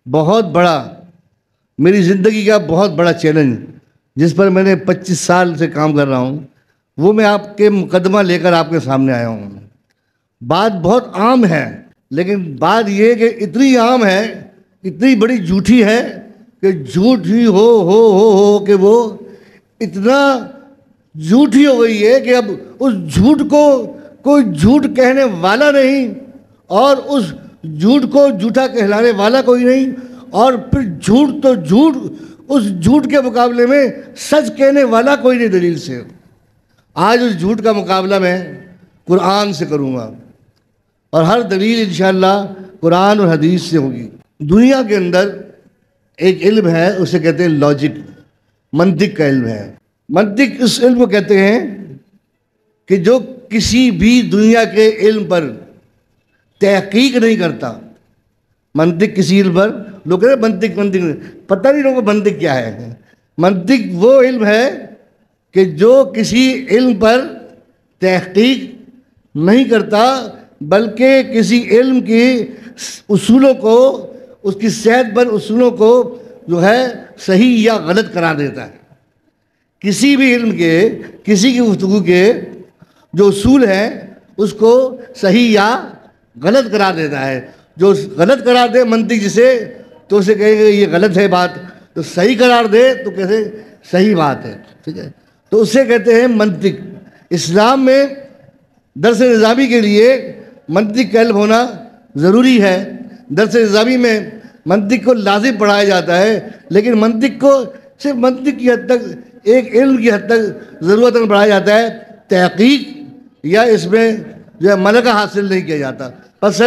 بہت بڑا میری زندگی کا بہت بڑا چیلنج جس پر میں نے 25 سال سے کام کر رہا ہوں، وہ میں آپ کے مقدمہ لے کر آپ کے سامنے آیا ہوں۔ بات بہت عام ہے، لیکن بات یہ کہ اتنی عام ہے، اتنی بڑی جھوٹی ہے کہ جھوٹ ہی ہو کہ وہ اتنا جھوٹی ہو گئی ہے کہ اب اس جھوٹ کو کوئی جھوٹ کہنے والا نہیں، اور اس جھوٹ کو جھوٹا کہلانے والا کوئی نہیں، اور پھر جھوٹ تو جھوٹ، اس جھوٹ کے مقابلے میں سچ کہنے والا کوئی نہیں دلیل سے۔ آج اس جھوٹ کا مقابلہ میں قرآن سے کروں گا، اور ہر دلیل انشاءاللہ قرآن اور حدیث سے ہوگی۔ دنیا کے اندر ایک علم ہے، اسے کہتے ہیں لاجک، منطق کا علم ہے۔ منطق اس علم کو کہتے ہیں کہ جو کسی بھی دنیا کے علم پر تحقیق نہیں کرتا۔ منطق کسی علم پر لوگ کہتے ہیں منطق پتہ نہیں لوگوں کو منطق کیا ہے۔ منطق وہ علم ہے کہ جو کسی علم پر تحقیق نہیں کرتا، بلکہ کسی علم کی اصولوں کو، اس کی صحت بند اصولوں کو جو ہے صحیح یا غلط قرار دیتا ہے۔ کسی بھی علم کے، کسی کی گفتگو کے جو اصول ہیں اس کو صحیح یا غلط قرار دیتا ہے۔ جو غلط قرار دے منطق جسے، تو اسے کہے گا یہ غلط ہے بات، تو صحیح قرار دے تو کہتے صحیح بات ہے، ٹھیک ہے؟ تو اسے کہتے ہیں منطق۔ اسلام میں درس نظامی کے لیے منطق کا علم ہونا ضروری ہے۔ درس نظامی میں منطق کو لازم پڑھایا جاتا ہے، لیکن منطق کو صرف منطق کی حد تک، ایک علم کی حد تک ضرورت میں پڑھایا جاتا ہے، تحقیق یا اس میں جو ہے ملکہ حاصل نہیں کیا جاتا۔ بس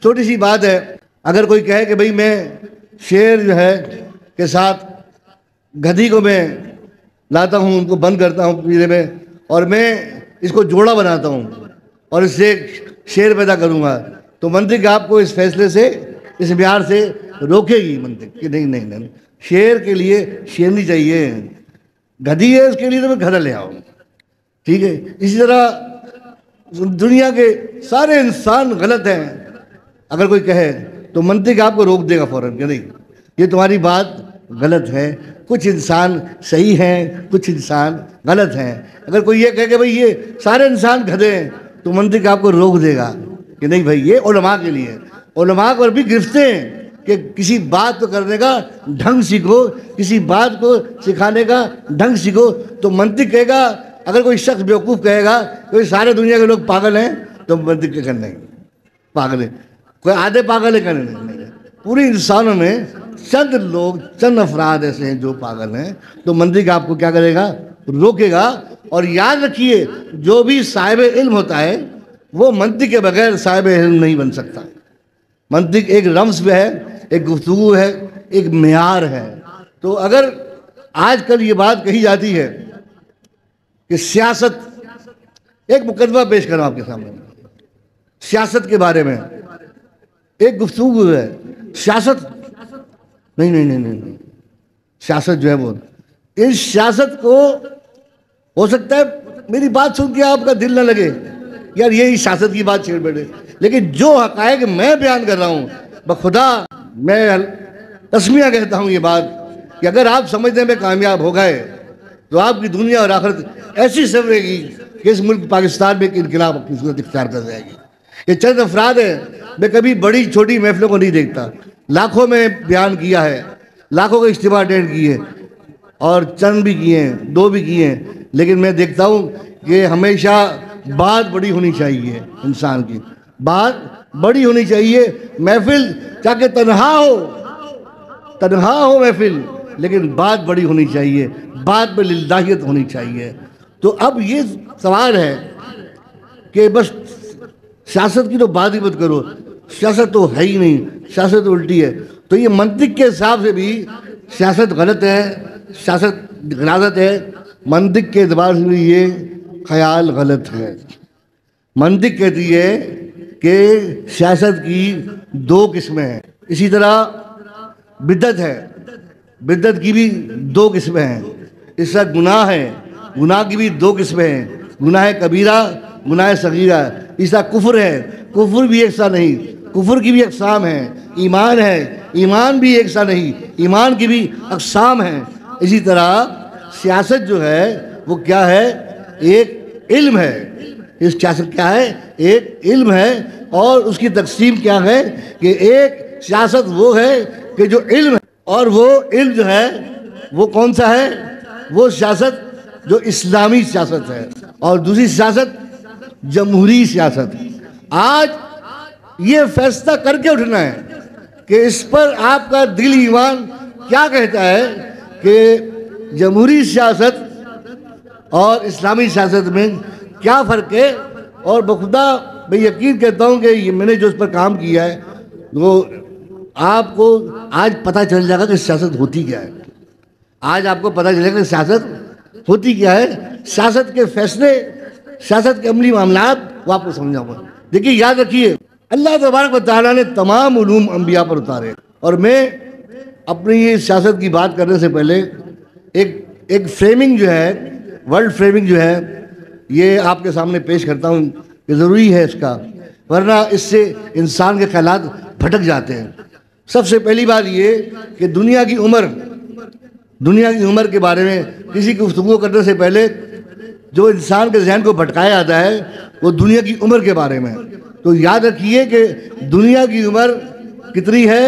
چھوٹی سی بات ہے، اگر کوئی کہے کہ بھئی میں شیر جو ہے کے ساتھ گدھی کو میں لاتا ہوں، ان کو بند کرتا ہوں پنجرے میں، اور میں اس کو جوڑا بناتا ہوں اور اس سے شیر پیدا کروں گا، تو منطق آپ کو اس فیصلے سے، اس معیار سے روکے گی منطق کہ نہیں، شیر کے لیے شیرنی چاہیے، گدھی ہے اس کے لیے تو میں گدھا لے آؤں، ٹھیک ہے؟ اسی طرح دنیا کے سارے انسان غلط ہیں اگر کوئی کہے تو منطق آپ کو روک دے گا فوراً کہ نہیں، یہ تمہاری بات غلط ہے۔ کچھ انسان صحیح ہیں، کچھ انسان غلط ہیں۔ اگر کوئی یہ کہے کہ بھئی یہ سارے انسان گدھے ہیں، تو منطق آپ کو روک دے گا کہ نہیں بھئی، یہ علماء کے لیے، علماء پر بھی گرفتے ہیں کہ کسی بات کو کرنے کا ڈھنگ سیکھو، کسی بات کو سکھانے کا ڈھنگ سیکھو۔ تو منطق کہے گا، اگر کوئی شخص بیوقوف کہے گا کہ سارے دنیا کے لوگ پاگل ہیں، تو منطق کے کرنے پاگل ہیں، کوئی آدھے پاگل ہے کرنے نہیں، پوری انسانوں میں چند لوگ، چند افراد ایسے ہیں جو پاگل ہیں، تو منطق آپ کو کیا کرے گا؟ روکے گا۔ اور یاد رکھیے، جو بھی صاحب علم ہوتا ہے وہ منطق کے بغیر صاحب علم نہیں بن سکتا۔ منطق ایک رمز بھی ہے، ایک گفتگو ہے، ایک معیار ہے۔ تو اگر آج کل یہ بات کہی جاتی ہے کہ سیاست، ایک مقدمہ پیش کروں آپ کے سامنے، سیاست کے بارے میں ایک گفتگو ہے، سیاست نہیں، سیاست جو ہے وہ، اس سیاست کو ہو سکتا ہے میری بات سن کے آپ کا دل نہ لگے، یار یہی سیاست کی بات چھیڑ بیٹھے، لیکن جو حقائق میں بیان کر رہا ہوں، بخدا میں تسمیہ کہتا ہوں یہ بات کہ اگر آپ سمجھنے میں کامیاب ہو گئے تو آپ کی دنیا اور آخرت ایسی سنورے گی کہ اس ملک پاکستان میں ایک انقلاب اپنی صورت اختیار کر جائے گی۔ یہ چند افراد ہیں، میں کبھی بڑی چھوٹی محفلوں کو نہیں دیکھتا، لاکھوں میں بیان کیا ہے، لاکھوں کے اجتماع اٹینڈ کیے، اور چند بھی کیے ہیں، دو بھی کیے ہیں، لیکن میں دیکھتا ہوں کہ ہمیشہ بات بڑی ہونی چاہیے، انسان کی بات بڑی ہونی چاہیے۔ محفل چاہے تنہا ہو محفل، لیکن بات بڑی ہونی چاہیے، بات میں للہیت ہونی چاہیے۔ تو اب یہ سوال ہے کہ بس سیاست کی تو بات ہی مت کرو، سیاست تو ہے ہی نہیں، سیاست الٹی ہے، تو یہ منطق کے حساب سے بھی سیاست غلط ہے، سیاست غلط ہے، منطق کے اعتبار سے بھی یہ خیال غلط ہے۔ منطق کہتی ہے کہ سیاست کی دو قسمیں ہیں، اسی طرح بدعت ہے، بدعت کی بھی دو قسمیں ہیں، اس طرح گناہ ہے، گناہ کی بھی دو قسمیں ہیں، گناہ کبیرہ، گناہ صغیرہ، اس طرح کفر ہے، کفر بھی ایک سا نہیں، کفر کی بھی اقسام ہیں، ایمان ہے، ایمان بھی ایک سا نہیں، ایمان کی بھی اقسام ہیں۔ اسی طرح سیاست جو ہے وہ کیا ہے؟ ایک علم ہے۔ اس سیاست کیا ہے؟ ایک علم ہے، اور اس کی تقسیم کیا ہے کہ ایک سیاست وہ ہے کہ جو علم ہے، اور وہ علم جو ہے وہ کون سا ہے؟ وہ سیاست جو اسلامی سیاست ہے، اور دوسری سیاست جمہوری سیاست۔ آج یہ فیصلہ کر کے اٹھنا ہے کہ اس پر آپ کا دل ایمان کیا کہتا ہے کہ جمہوری سیاست اور اسلامی سیاست میں کیا فرق ہے۔ اور بخدا میں یقین کہتا ہوں کہ یہ میں نے جو اس پر کام کیا ہے وہ آپ کو آج پتہ چل جائے گا کہ سیاست ہوتی کیا ہے۔ آج آپ کو پتہ چلے گا کہ سیاست ہوتی کیا ہے، سیاست کے فیصلے، سیاست کے عملی معاملات وہ آپ کو سمجھاؤں گا۔ دیکھیے یاد رکھیے، اللہ تبارک و تعالیٰ نے تمام علوم انبیاء پر اتارے، اور میں اپنی یہ سیاست کی بات کرنے سے پہلے ایک فریمنگ جو ہے، ورلڈ فریمنگ جو ہے، یہ آپ کے سامنے پیش کرتا ہوں کہ ضروری ہے اس کا، ورنہ اس سے انسان کے خیالات بھٹک جاتے ہیں۔ سب سے پہلی بات یہ کہ دنیا کی عمر کے بارے میں کسی کی گفتگو کرنے سے پہلے جو انسان کے ذہن کو بھٹکایا جاتا ہے وہ دنیا کی عمر کے بارے میں۔ تو یاد رکھیے کہ دنیا کی عمر کتنی ہے؟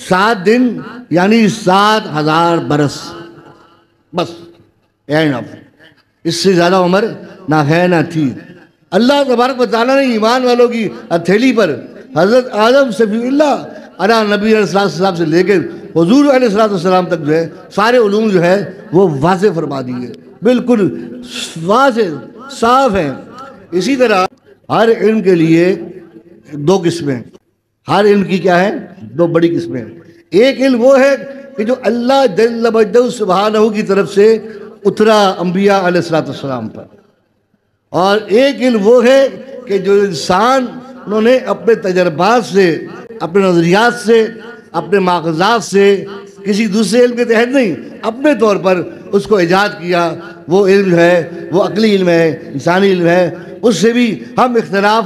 7 دن، یعنی 7,000 برس، بس اینڈ آف۔ اس سے زیادہ عمر نہ ہے نہ تھی۔ اللہ تبارک و تعالیٰ نے ایمان والوں کی ہتھیلی پر حضرت آدم صفی اللہ علیہ نبی علیہ السلام سے لے کے حضور علیہ السلام تک جو ہے سارے علوم جو ہے وہ واضح فرما دیے، بالکل واضح صاف ہیں۔ اسی طرح ہر علم کے لیے 2 قسمیں، ہر علم کی کیا ہے؟ 2 بڑی قسمیں۔ ایک علم وہ ہے کہ جو اللہ جل مجدہ سبحانہ کی طرف سے اترا انبیاء علیہ السلام پر، اور ایک علم وہ ہے کہ جو انہوں نے اپنے تجربات سے، اپنے نظریات سے، اپنے ماخذات سے، کسی دوسرے علم کے تحت نہیں، اپنے طور پر اس کو ایجاد کیا۔ وہ علم جو ہے وہ عقلی علم ہے، انسانی علم ہے، اس سے بھی ہم اختلاف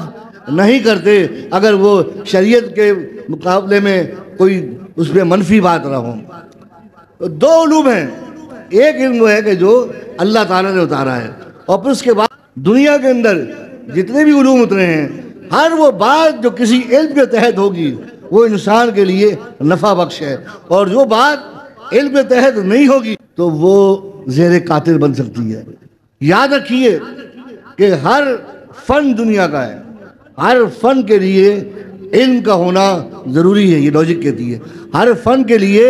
نہیں کرتے اگر وہ شریعت کے مقابلے میں کوئی اس میں منفی بات نہ ہو۔ 2 علوم ہیں، ایک علم وہ ہے کہ جو اللہ تعالیٰ نے اتارا ہے، اور پھر اس کے بعد دنیا کے اندر جتنے بھی علوم اترے ہیں، ہر وہ بات جو کسی علم کے تحت ہوگی وہ انسان کے لیے نفع بخش ہے، اور جو بات علم کے تحت نہیں ہوگی تو وہ زہر قاتل بن سکتی ہے۔ یاد رکھیے کہ ہر فن دنیا کا ہے، ہر فن کے لیے علم کا ہونا ضروری ہے، یہ لاجک کہتی ہے۔ ہر فن کے لیے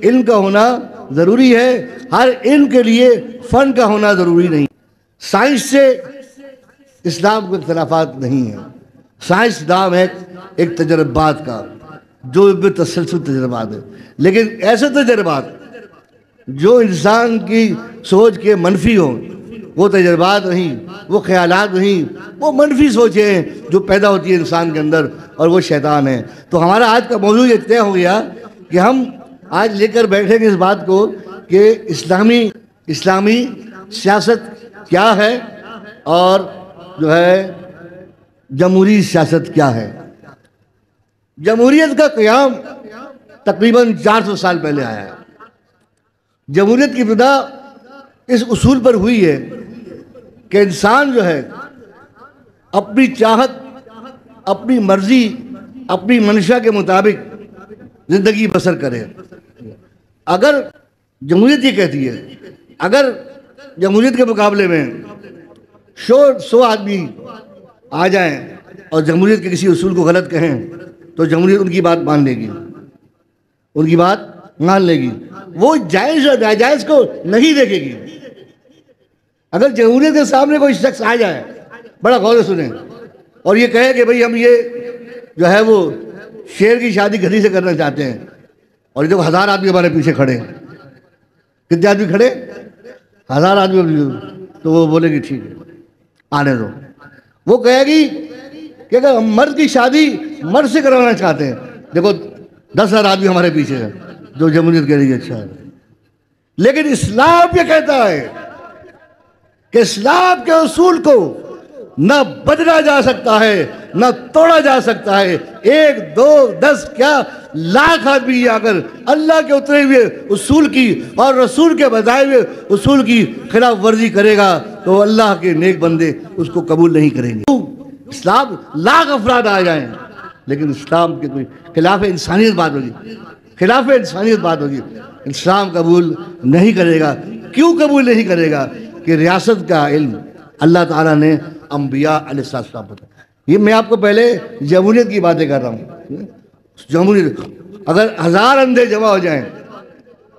علم کا ہونا ضروری ہے، ہر علم کے لیے فن کا ہونا ضروری نہیں۔ سائنس سے اسلام کو اختلافات نہیں ہیں۔ سائنس نام ہے ایک تجربات کا، جو تسلسل تجربات ہے، لیکن ایسے تجربات جو انسان کی سوچ کے منفی ہوں، وہ تجربات نہیں، وہ خیالات نہیں، وہ منفی سوچیں ہیں جو پیدا ہوتی ہے انسان کے اندر، اور وہ شیطان ہے۔ تو ہمارا آج کا موضوع یہ طے ہو گیا کہ ہم آج لے کر بیٹھیں گے اس بات کو کہ اسلامی سیاست کیا ہے، اور جو ہے جمہوری سیاست کیا ہے۔ جمہوریت کا قیام تقریباً 400 سال پہلے آیا ہے۔ جمہوریت کی ابتدا اس اصول پر ہوئی ہے کہ انسان جو ہے اپنی چاہت، اپنی مرضی، اپنی منشا کے مطابق زندگی بسر کرے۔ اگر جمہوریت یہ کہتی ہے، اگر جمہوریت کے مقابلے میں 100 آدمی آ جائیں اور جمہوریت کے کسی اصول کو غلط کہیں تو جمہوریت ان کی بات مان لے گی، ان کی بات مان لے گی، وہ جائز اور ناجائز کو نہیں دیکھے گی۔ اگر جمہوریت کے سامنے کوئی شخص آ جائے، بڑا غور سے سنیں، اور یہ کہے کہ بھئی ہم یہ جو ہے وہ شیر کی شادی گدھی سے کرنا چاہتے ہیں، اور یہ دیکھو 1000 آدمی ہمارے پیچھے کھڑے ہیں، کتنے آدمی کھڑے؟ 1000 آدمی، تو وہ بولے گی ٹھیک ہے آنے دو۔ وہ کہے گی کہ اگر ہم مرد کی شادی مرد سے کرانا چاہتے ہیں، دیکھو 10,000 آدمی ہمارے پیچھے ہیں، جو جمہوریت کے لیے اچھا ہے۔ لیکن اسلام یہ کہتا ہے کہ اسلام کے اصول کو نہ بدلا جا سکتا ہے، نہ توڑا جا سکتا ہے۔ 1 2 10 کیا لاکھ آدمی اگر اللہ کے اترے ہوئے اصول کی اور رسول کے بتائے ہوئے اصول کی خلاف ورزی کرے گا تو اللہ کے نیک بندے اس کو قبول نہیں کریں گے۔ اسلام لاکھ افراد آ جائیں لیکن اسلام کے کوئی خلاف انسانیت بات ہوگی، خلاف انسانیت بات ہوگی، اسلام قبول نہیں کرے گا۔ کیوں قبول نہیں کرے گا؟ کہ ریاست کا علم اللہ تعالیٰ نے انبیاء علیہ السلام پر۔ یہ میں آپ کو پہلے جمہوریت کی باتیں کر رہا ہوں۔ جمہوریت اگر 1000 اندھے جمع ہو جائیں،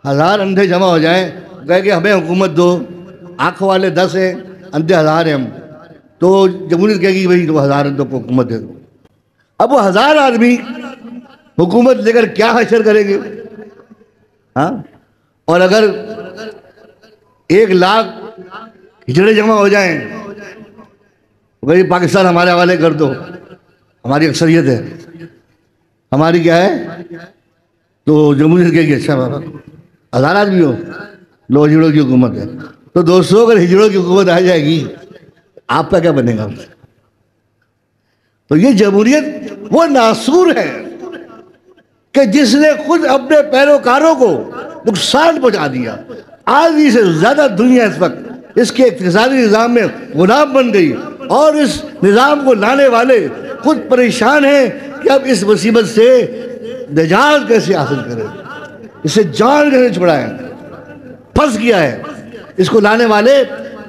1000 اندھے جمع ہو جائیں، کہے کہ ہمیں حکومت دو، آنکھوں والے 10 ہیں، اندھے 1000 ہیں ہم، تو جمہوریت کہے گی بھائی 1000 اندھوں کو حکومت دے دو۔ اب وہ 1000 آدمی حکومت لے کر کیا حشر کریں گے؟ ہاں، اور اگر 1 لاکھ ہجڑے جمع ہو جائیں، بھائی پاکستان ہمارے حوالے کر دو، ہماری اکثریت ہے، ہماری کیا ہے، تو جمہوریت کہے گی اچھا بابا 1000 آدمی ہو لو ہجڑوں کی حکومت ہے۔ تو دوستوں اگر ہجڑوں کی حکومت آ جائے گی آپ کا کیا بنے گا؟ تو یہ جمہوریت وہ ناسور ہے کہ جس نے خود اپنے پیروکاروں کو نقصان پہنچا دیا۔ آدھی سے زیادہ دنیا اس وقت اس کے اقتصادی نظام میں غلام بن گئی اور اس نظام کو لانے والے خود پریشان ہیں کہ اب اس مصیبت سے نجات کیسے حاصل کریں، اسے جان کیسے چھڑائیں۔ پھنس گیا ہے، اس کو لانے والے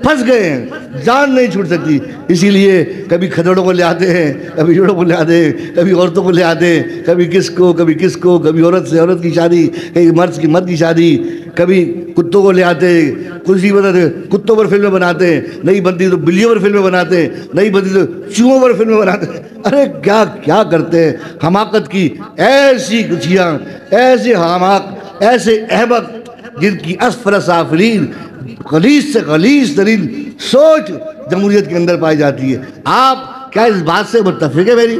پھنس گئے ہیں، جان نہیں چھوٹ سکتی۔ اسی لیے کبھی کھدڑوں کو لے آتے ہیں، کبھی جوڑوں کو لے آتے ہیں، کبھی عورتوں کو لے آتے ہیں، کبھی کس کو کبھی کس کو، کبھی عورت سے عورت کی شادی، کبھی مرد کی مرد کی شادی، کبھی کتوں کو لے آتے ہیں، کچھ کتوں پر فلمیں بناتے ہیں، نہیں بنتی تو بلیوں پر فلمیں بناتے ہیں، نہیں بنتی تو چوہوں پر فلمیں بناتے ہیں۔ ارے کیا کیا کرتے ہیں، حماقت کی ایسی گچھیاں، ایسے حماق، ایسے احمق جن کی اسفل سافلین غلیظ سے غلیظ ترین سوچ جمہوریت کے اندر پائی جاتی ہے۔ آپ کیا اس بات سے متفق ہے؟ میری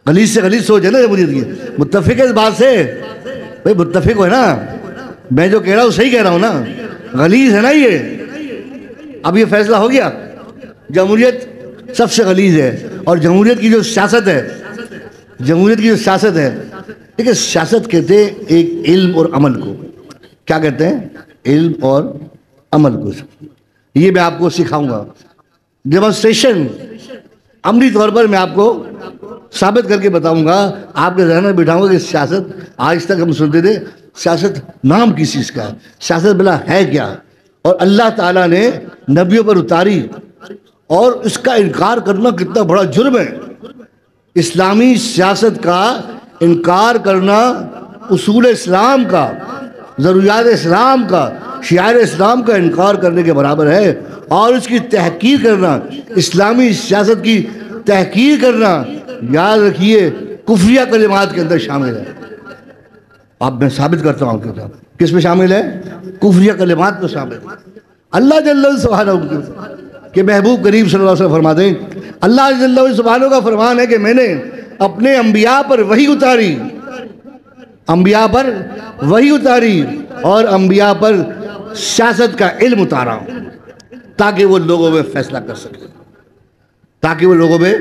غلیظ سے غلیظ سوچ ہے نا جمہوریت کی، متفق ہے اس بات سے؟ بھئی متفق ہو نا، میں جو کہہ رہا ہوں صحیح کہہ رہا ہوں نا، غلیظ ہے نا یہ۔ اب یہ فیصلہ ہو گیا، جمہوریت سب سے غلیظ ہے۔ اور جمہوریت کی جو سیاست ہے، جمہوریت کی جو سیاست ہے، دیکھیں سیاست کہتے ہیں ایک علم اور عمل کو، کیا کہتے ہیں؟ علم اور عمل کو۔ یہ میں آپ کو سکھاؤں گا، ڈیمونسٹریشن عملی طور پر میں آپ کو ثابت کر کے بتاؤں گا، آپ کے ذہن میں بٹھاؤں گا کہ سیاست آج تک ہم سنتے تھے سیاست نام کس چیز کا ہے، سیاست بلا ہے کیا، اور اللہ تعالیٰ نے نبیوں پر اتاری اور اس کا انکار کرنا کتنا بڑا جرم ہے۔ اسلامی سیاست کا انکار کرنا اصول اسلام کا، ضروریات اسلام کا، شعائر اسلام کا انکار کرنے کے برابر ہے۔ اور اس کی تحقیر کرنا، اسلامی سیاست کی تحقیر کرنا، یاد رکھیے کفریہ کلمات کے اندر شامل ہے۔ اب میں ثابت کرتا ہوں کس میں شامل ہے؟ کفریہ کلمات میں شامل ہے۔ اللہ جل سبحانہ کہ محبوب کریم صلی اللہ علیہ وسلم فرما دیں، اللہ جل سبحانہ کا فرمان ہے کہ میں نے اپنے انبیاء پر وحی اتاری، انبیاء پر وحی اتاری اور انبیاء پر سیاست کا علم اتارا تاکہ وہ لوگوں میں فیصلہ کر سکے، تاکہ وہ لوگوں میں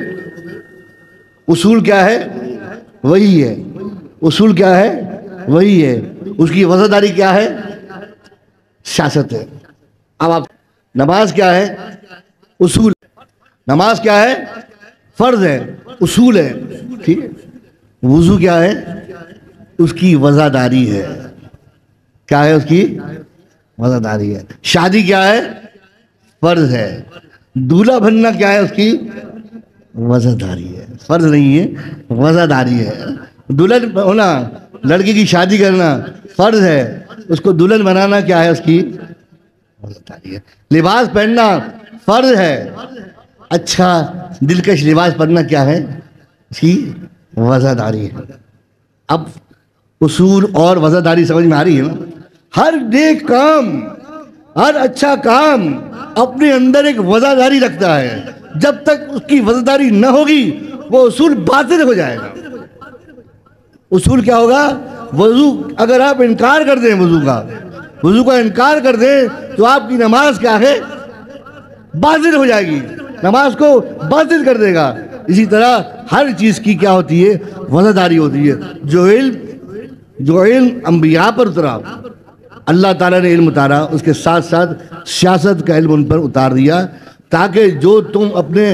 اصول کیا ہے وہی ہے، اصول کیا ہے وہی ہے، اس کی وزاداری کیا ہے سیاست ہے۔ اب آپ نماز کیا ہے؟ اصول، نماز کیا ہے؟ فرض ہے، اصول ہے، ٹھیک ہے۔ وضو کیا ہے؟ اس کی وزاداری ہے، کیا ہے؟ اس کی وزاداری ہے۔ شادی کیا ہے؟ فرض ہے۔ دولہا بننا کیا ہے؟ اس کی وزاداری ہے، فرض نہیں ہے، وزاداری ہے۔ دلہن ہونا، لڑکی کی شادی کرنا فرض ہے، اس کو دلہن بنانا کیا ہے؟ اس کی وزاداری ہے۔ لباس پہننا فرض ہے، اچھا دلکش لباس پہننا کیا ہے؟ اس کی وزاداری ہے۔ اب اصول اور وزاداری سمجھ میں آ رہی ہے نا؟ ہر نیک کام، ہر اچھا کام اپنے اندر ایک وزاداری رکھتا ہے، جب تک اس کی وزاداری نہ ہوگی وہ اصول باطل ہو جائے گا۔ اصول کیا ہوگا؟ وضو اگر آپ انکار کر دیں، وضو کا انکار کر دیں تو آپ کی نماز کیا ہے؟ باطل ہو جائے گی، نماز کو باطل کر دے گا۔ اسی طرح ہر چیز کی کیا ہوتی ہے؟ وزاداری ہوتی ہے. جو علم انبیاء پر اترا، اللہ تعالیٰ نے علم اتارا، اس کے ساتھ ساتھ سیاست کا علم ان پر اتار دیا، تاکہ جو تم اپنے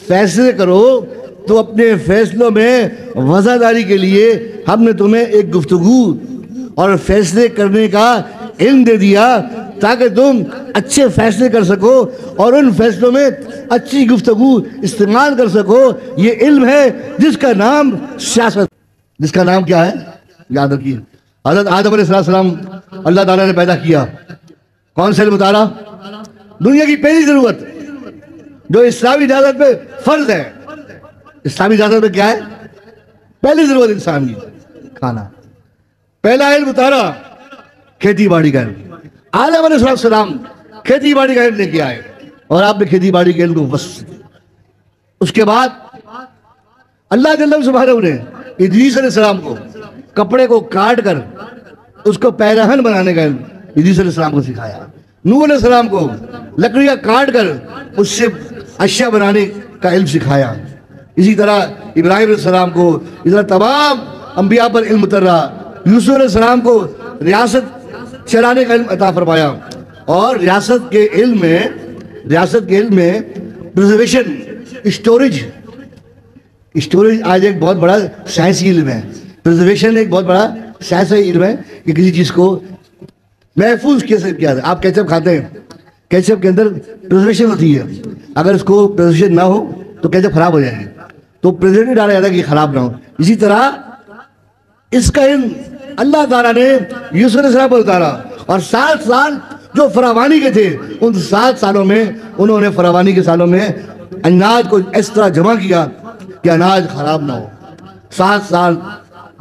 فیصلے کرو تو اپنے فیصلوں میں وزاداری کے لیے ہم نے تمہیں ایک گفتگو اور فیصلے کرنے کا علم دے دیا، تاکہ تم اچھے فیصلے کر سکو اور ان فیصلوں میں اچھی گفتگو استعمال کر سکو. یہ علم ہے جس کا نام سیاست، جس کا نام کیا ہے؟ یاد رکھیے. حضرت آدم علیہ السلام اللہ تعالیٰ نے پیدا کیا، کون سے علم اتارا؟ دنیا کی پہلی ضرورت جو اسلامی اجازت میں فرض ہے. اسلامی اجازت میں کیا ہے؟ پہلی ضرورت انسان کی کھانا. پہلا علم اتارا کھیتی باڑی کا علم. آدم علیہ السلام کھیتی باڑی کا علم لے کے آئے اور آپ نے کھیتی باڑی کے علم کو بس. اس کے بعد اللہ جل سبحانہ نے ادریس علیہ السلام کو کپڑے کو کاٹ کر اس کو پیرہن بنانے کا علم ادریس علیہ السلام کو سکھایا. نوح علیہ السلام کو لکڑیاں کاٹ کر اس سے اشیاء بنانے کا علم سکھایا. اسی طرح ابراہیم علیہ السلام کو، اس طرح تمام انبیاء پر علم اتر رہا. یوسف علیہ السلام کو ریاست چلانے کا علم عطا فرمایا. اور ریاست کے علم میں پریزرویشن، اسٹوریج آج ایک بہت بڑا سائنسی علم ہے. پریزرویشن ایک بہت بڑا سائنسی علم ہے کہ کسی چیز کو محفوظ کیسے کیا جائے. آپ کیچپ کھاتے ہیں، کیچپ کے اندر پریزرویشن ہوتی ہے. اگر اس کو پریزرویشن نہ ہو تو کیچپ خراب ہو جائے گی، تو پریزرویشن ڈالا جاتا ہے کہ خراب نہ ہو. اسی طرح اس کا علم اللہ تعالیٰ نے یوسف علیہ السلام پر اتارا، اور 7 سال جو فراوانی کے تھے ان 7 سالوں میں انہوں نے فراوانی کے سالوں میں اناج کو اس طرح جمع کیا کہ اناج خراب نہ ہو. 7 سال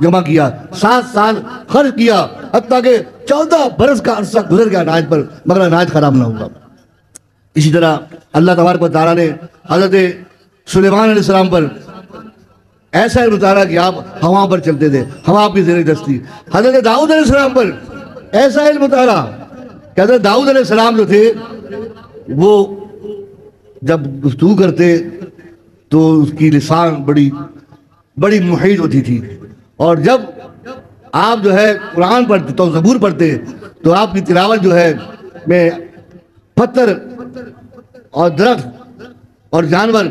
جمع کیا، 7 سال خرچ کیا، حتیٰ کہ 14 برس کا عرصہ گزر گیا اناج پر، مگر اناج خراب نہ ہوگا. اسی طرح اللہ تبارک و تعالیٰ نے حضرت سلیمان علیہ السلام پر ایسا علم اتارا کہ آپ ہوا پر چلتے تھے، ہوا آپ کی زیر دست تھی. حضرت داؤد علیہ السلام پر ایسا علم اتارا کہ حضرت داؤد علیہ السلام جو تھے وہ جب گفتگو کرتے تو اس کی لسان بڑی محیط ہوتی تھی، اور جب آپ جو ہے قرآن پڑھتے تو زبور پڑھتے تو آپ کی تلاوت جو ہے میں پتھر اور درخت اور جانور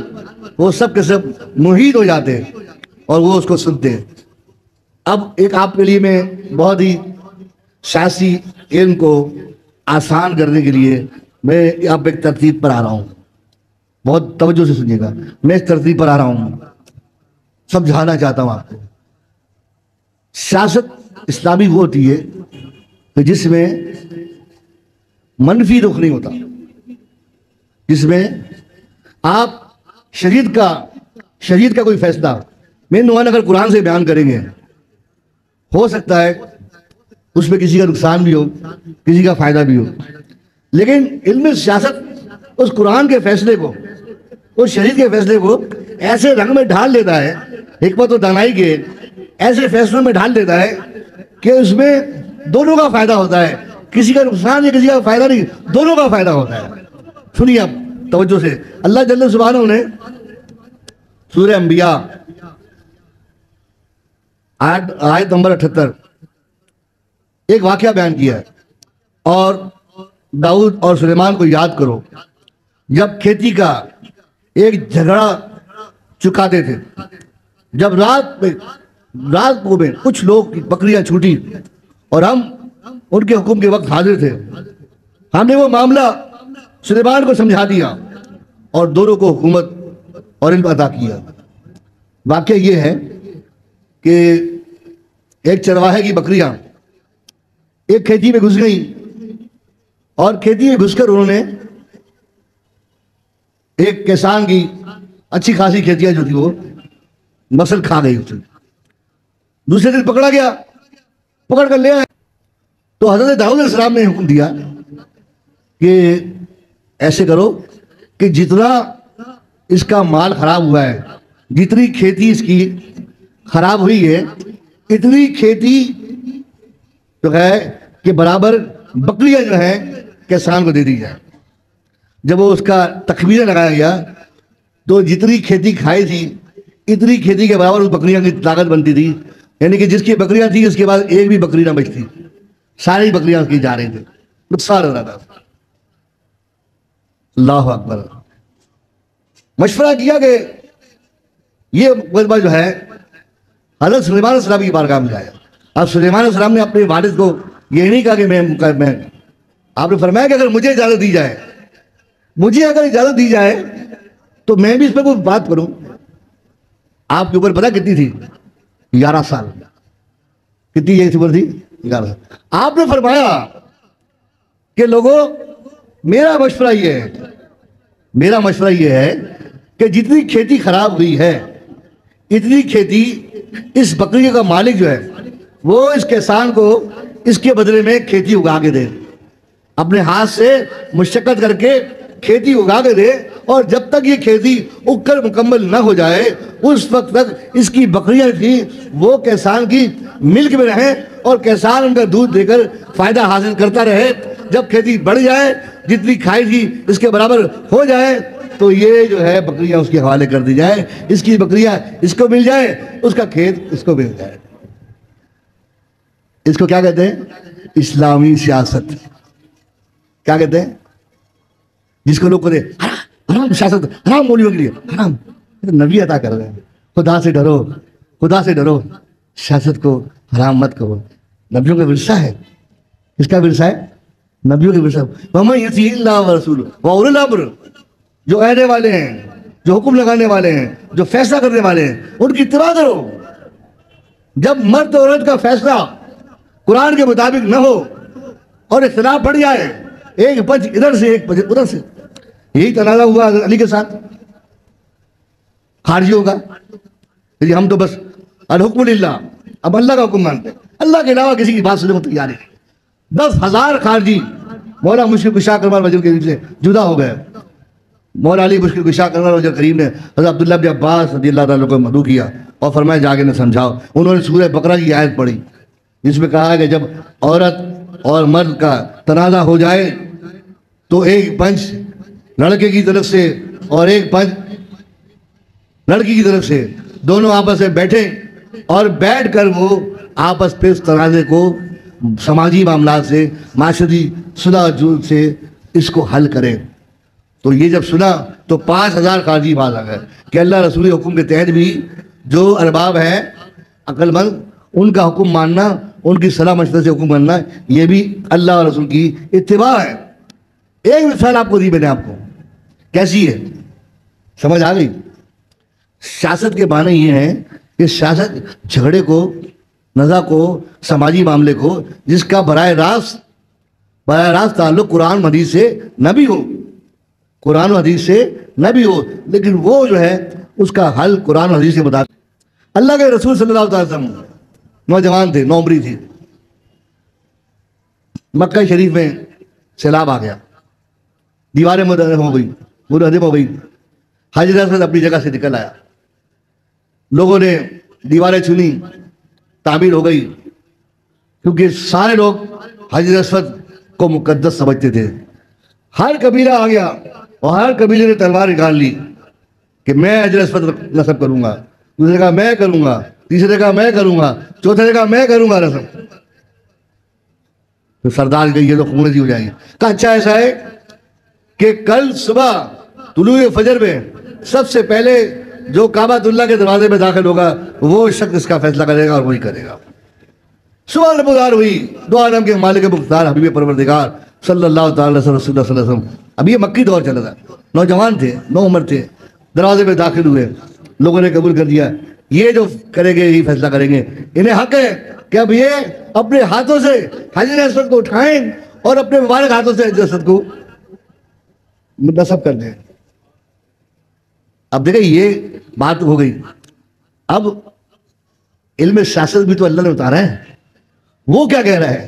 وہ سب کے سب محیط ہو جاتے اور وہ اس کو سنتے. اب ایک آپ کے لیے میں بہت ہی سیاسی علم کو آسان کرنے کے لیے میں آپ ایک ترتیب پر آ رہا ہوں. بہت توجہ سے سنیے گا، میں اس ترتیب پر آ رہا ہوں، سمجھانا چاہتا ہوں آپ کو. سیاست اسلامی وہ ہوتی ہے کہ جس میں منفی رخ نہیں ہوتا، جس میں آپ شریعت کا کوئی فیصلہ میں نوان اگر قرآن سے بیان کریں گے، ہو سکتا ہے اس میں کسی کا نقصان بھی ہو، کسی کا فائدہ بھی ہو، لیکن علم سیاست اس قرآن کے فیصلے کو، اس شریعت کے فیصلے کو ایسے رنگ میں ڈھال دیتا ہے، حکمت و دانائی کے ایسے فیصلوں میں ڈھال دیتا ہے کہ اس میں دونوں کا فائدہ ہوتا ہے. کسی کا نقصان یا کسی کا فائدہ نہیں، دونوں کا فائدہ ہوتا ہے. سنیے اب توجہ سے. اللہ جل سبحانہ نے سورہ انبیاء آیت نمبر 78 ایک واقعہ بیان کیا ہے، اور داؤد اور سلیمان کو یاد کرو جب کھیتی کا ایک جھگڑا چکاتے تھے، جب رات کو میں کچھ لوگ کی بکریاں چھوٹی اور ہم ان کے حکم کے وقت حاضر تھے، ہم نے وہ معاملہ سلیمان کو سمجھا دیا اور دونوں کو حکومت اور علم عطا کیا. واقعہ یہ ہے کہ ایک چرواہے کی بکریاں ایک کھیتی میں گھس گئیں، اور کھیتی میں گھس کر انہوں نے ایک کسان کی اچھی خاصی کھیتیاں جو تھی وہ مسل کھا گئی اسے. دوسرے دن پکڑا گیا، پکڑ کر لے آئے تو حضرت داؤد علیہ السلام نے حکم دیا کہ ایسے کرو کہ جتنا اس کا مال خراب ہوا ہے، جتنی کھیتی اس کی خراب ہوئی ہے، اتنی کھیتی جو ہے کہ برابر بکریاں جو ہیں کسان کو دے دی جائے. جب وہ اس کا تخمینہ لگایا گیا تو جتنی کھیتی کھائی تھی اتنی کھیتی کے برابر اس بکریاں کی طاقت بنتی تھی، یعنی کہ جس کی بکریاں تھیں اس کے بعد ایک بھی بکری نہ بچتی، ساری بکریاں اس کی جا رہی تھی، نقصان ہو رہا تھا۔ اللہ اکبر۔ مشورہ کیا کہ یہ مقدمہ جو ہے حضرت سلیمان علیہ السلام کی بارگاہ میں جائے۔ اب سلیمان علیہ السلام نے اپنے والد کو یہ نہیں کہا کہ میں آپ نے فرمایا کہ اگر مجھے اجازت دی جائے، مجھے اگر اجازت دی جائے تو میں بھی اس پہ کوئی بات کروں۔ آپ کی عمر پتہ کتنی تھی؟ 11 سال۔ کتنی یہ عمر تھی؟ 11 سال۔ آپ نے فرمایا کہ لوگوں میرا مشورہ یہ ہے کہ جتنی کھیتی خراب ہوئی ہے اتنی کھیتی اس بکری کا مالک جو ہے وہ اس کسان کو اس کے بدلے میں کھیتی اگا کے دے، اپنے ہاتھ سے مشقت کر کے کھیتی اگا کے دے، اور جب تک یہ کھیتی اگ کر مکمل نہ ہو جائے اس وقت تک اس کی بکریاں تھیں وہ کسان کی ملک میں رہیں اور کسان ان کا دودھ دے کر فائدہ حاصل کرتا رہے۔ جب کھیتی بڑھ جائے جتنی کھائی تھی اس کے برابر ہو جائے تو یہ جو ہے بکریاں اس کے حوالے کر دی جائے، اس کی بکریاں اس کو مل جائے، اس کا کھیت اس کو مل جائے۔ اس کو کیا کہتے ہیں؟ اسلامی سیاست۔ کیا کہتے ہیں؟ جس کو لوگ کہتے ہیں حرام سیاست، حرام مولیوں کے لیے حرام، نبی عطا کر رہے ہیں خدا سے ڈرو، خدا سے ڈرو، سیاست کو حرام مت کرو۔ نبیوں کا ورثہ ہے۔ کس کا ورثہ ہے؟ نبیوں کے ورثہ۔ وَمَن يُطِعِ اللَّهَ وَرَسُولَهُ وَأُولِي الْأَمْرِ، جو عہدے والے ہیں، جو حکم لگانے والے ہیں، جو فیصلہ کرنے والے ہیں، ان کی اتباع کرو۔ جب مرد اور عورت کا فیصلہ قرآن کے مطابق نہ ہو اور اختلاف بڑھ جائے، ایک پنچ ادھر سے ایک پنچ ادھر سے، یہی تنازع ہوا علی کے ساتھ خارجیوں کا۔ ہم تو بس الحکم للہ، اب اللہ کا حکم مانتے ہیں، اللہ کے علاوہ کسی کی بات سننے کو تیار نہیں۔ 10,000 خارجی مولا مشکل کشا کرمال وجل کریم سے جدا ہو گئے۔ مولا علی مشکل کشا کرمال وجل کریم نے حضرت عبداللہ بن عباس رضی اللہ تعالیٰ کو مدعو کیا اور فرمایا جا کے سمجھاؤ۔ انہوں نے سورہ بقرہ کی آیت پڑھی جس میں کہا ہے کہ جب عورت اور مرد کا تنازع ہو جائے تو ایک پنچ لڑکے کی طرف سے اور ایک پنچ لڑکی کی طرف سے، دونوں آپس میں بیٹھیں اور بیٹھ کر وہ آپس پہ اس تنازع کو سماجی معاملات سے، معاشرتی صلح جوت سے اس کو حل کریں۔ تو یہ جب سنا تو 5,000 خارجی باز آ گئے کہ اللہ رسول حکم کے تحت بھی جو ارباب ہیں عقل مند، ان کا حکم ماننا، ان کی صلاح مشورے سے حکم کرنا، یہ بھی اللہ اور رسول کی اتباع ہے۔ ایک مثال آپ کو دی میں نے، آپ کو کیسی ہے سمجھ آ گئی؟ سیاست کے معنی یہ ہیں کہ سیاست جھگڑے کو، نزاع کو، سماجی معاملے کو جس کا براہ راست تعلق قرآن و حدیث سے نہ بھی ہو، قرآن و حدیث سے نہ بھی ہو، لیکن وہ جو ہے اس کا حل قرآن و حدیث کے مطابق۔ اللہ کے رسول صلی اللہ علیہ وسلم نوجوان تھے، نوعمری تھے، مکہ شریف میں سیلاب آ گیا، دیواریں منہدم ہو گئی، حجر اسود اپنی جگہ سے نکل آیا، لوگوں نے دیواریں چنی، تعمیر ہو گئی، کیونکہ سارے لوگ حجر اسود کو مقدس سمجھتے تھے۔ ہر قبیلہ آ گیا اور ہر قبیلے نے تلوار نکال لی کہ میں حجر اسود نصب کروں گا، دوسرے کا میں کروں گا، تیسرے کا میں کروں گا، چوتھے کا میں کروں گا رسم۔ تو سردار گئی ہے تو خونریزی ہو جائے گی۔ کہا اچھا ایسا ہے کہ کل صبح طلوع فجر میں سب سے پہلے جو کعبۃ اللہ کے دروازے میں داخل ہوگا وہ شخص اس کا فیصلہ کرے گا اور وہی کرے گا۔ صبح نمودار ہوئی، دو عالم کے مالک مختار حبیب پروردگار صلی اللہ تعالی رسول اللہ صلی اللہ علیہ وسلم، اب یہ مکی دور چلا تھا، نوجوان تھے، نو عمر تھے، دروازے میں داخل ہوئے، لوگوں نے قبول کر دیا یہ جو کریں گے یہی فیصلہ کریں گے، انہیں حق ہے کہ اب یہ اپنے ہاتھوں سے حجر اسود کو اٹھائیں اور اپنے مبارک ہاتھوں سے حجر اسود کو نصب کر دیں۔ اب دیکھیں یہ بات ہو گئی، اب علم سیاست بھی تو اللہ نے اتارا ہے، وہ کیا کہہ رہا ہے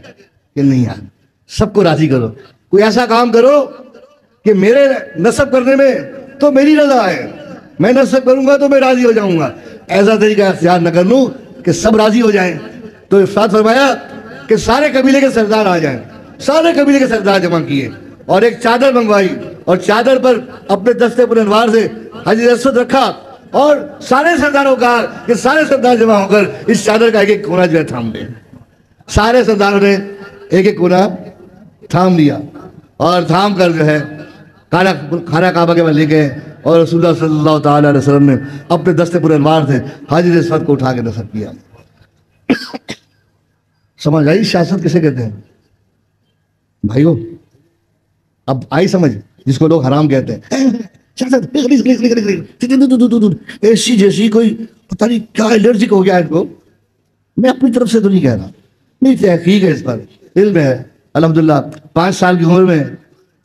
کہ نہیں یار سب کو راضی کرو، کوئی ایسا کام کرو کہ میرے نصب کرنے میں تو میری رضا ہے، میں نصب کروں گا تو میں راضی ہو جاؤں گا، ایسا طریقہ اختیار نہ کر لوں کہ سب راضی ہو جائیں۔ تو ارشاد فرمایا کہ سارے قبیلے کے سردار آ جائیں، سارے قبیلے کے سردار جمع کیے اور ایک چادر منگوائی اور چادر پر اپنے دستے پر انوار سے حجر اسود رکھا اور سارے سرداروں کا کہ سارے سردار جمع ہو کر اس چادر کا ایک ایک کونا جو ہے تھام لیں. سارے سرداروں نے ایک ایک کونا تھام لیا اور تھام کر جو ہے خانہ کعبہ کے بعد لے گئے. اور رسول اللہ صلی اللہ تعالیٰ علیہ وسلم نے اپنے دستے پر انوار سے حاجر اسود کو اٹھا کے نصب کیا. سمجھ آئی سیاست کسے کہتے ہیں بھائیو؟ اب آئی سمجھ جس کو لوگ حرام کہتے ہیں. ایسی جیسی کوئی پتہ نہیں کیا الرجک ہو گیا ان کو. میں اپنی طرف سے تو نہیں کہہ رہا, میری تحقیق ہے اس پر, علم ہے الحمدللہ. 5 سال کی عمر میں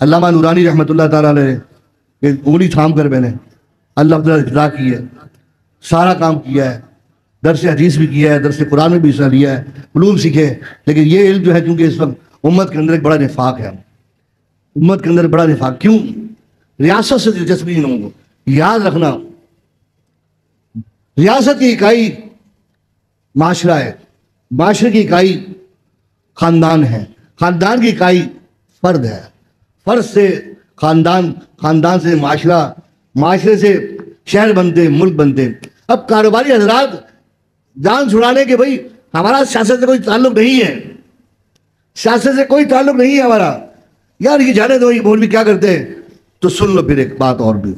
علامہ نورانی رحمۃ اللہ تعالیٰ علیہ انگلی تھام کر میں نے اللہ تعالیٰ ابتدا کی ہے, سارا کام کیا ہے, درس حدیث بھی کیا ہے, درس قرآن میں بھی حصہ لیا ہے, علوم سیکھے. لیکن یہ علم جو ہے چونکہ اس وقت امت کے اندر ایک بڑا نفاق ہے, امت کے اندر بڑا نفاق. کیوں؟ ریاست سے دلچسپی نہیں لوگوں کو. یاد رکھنا ریاست کی اکائی معاشرہ ہے, معاشرے کی اکائی خاندان ہے, خاندان کی اکائی فرد ہے, فرد سے خاندان, خاندان سے معاشرہ, معاشرے سے شہر بنتے, ملک بنتے. اب کاروباری حضرات جان چھڑانے کے بھائی ہمارا سیاست سے کوئی تعلق نہیں ہے, سیاست سے کوئی تعلق نہیں ہے ہمارا. یار یہ جانے دو یہ مولوی کیا کرتے ہیں. تو سن لو پھر ایک بات اور بھی.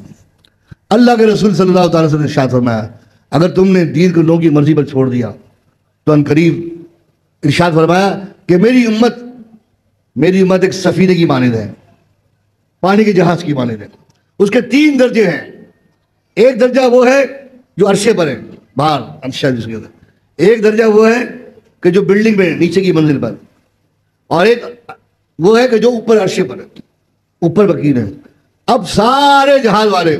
اللہ کے رسول صلی اللہ تعالیٰ وسلم نے ارشاد فرمایا اگر تم نے دین کو لوگوں کی مرضی پر چھوڑ دیا تو ان قریب ارشاد فرمایا کہ میری امت ایک سفینے کی مانند ہے, پانی کے جہاز کی مانند ہے. اس کے 3 درجے ہیں. ایک درجہ وہ ہے جو عرشے پر ہے, باہر عرشہ جس کے اندر. ایک درجہ وہ ہے کہ جو بلڈنگ میں نیچے کی منزل پر, اور ایک وہ ہے کہ جو اوپر عرشے پر ہے, اوپر وکیل ہے. اب سارے جہاز والے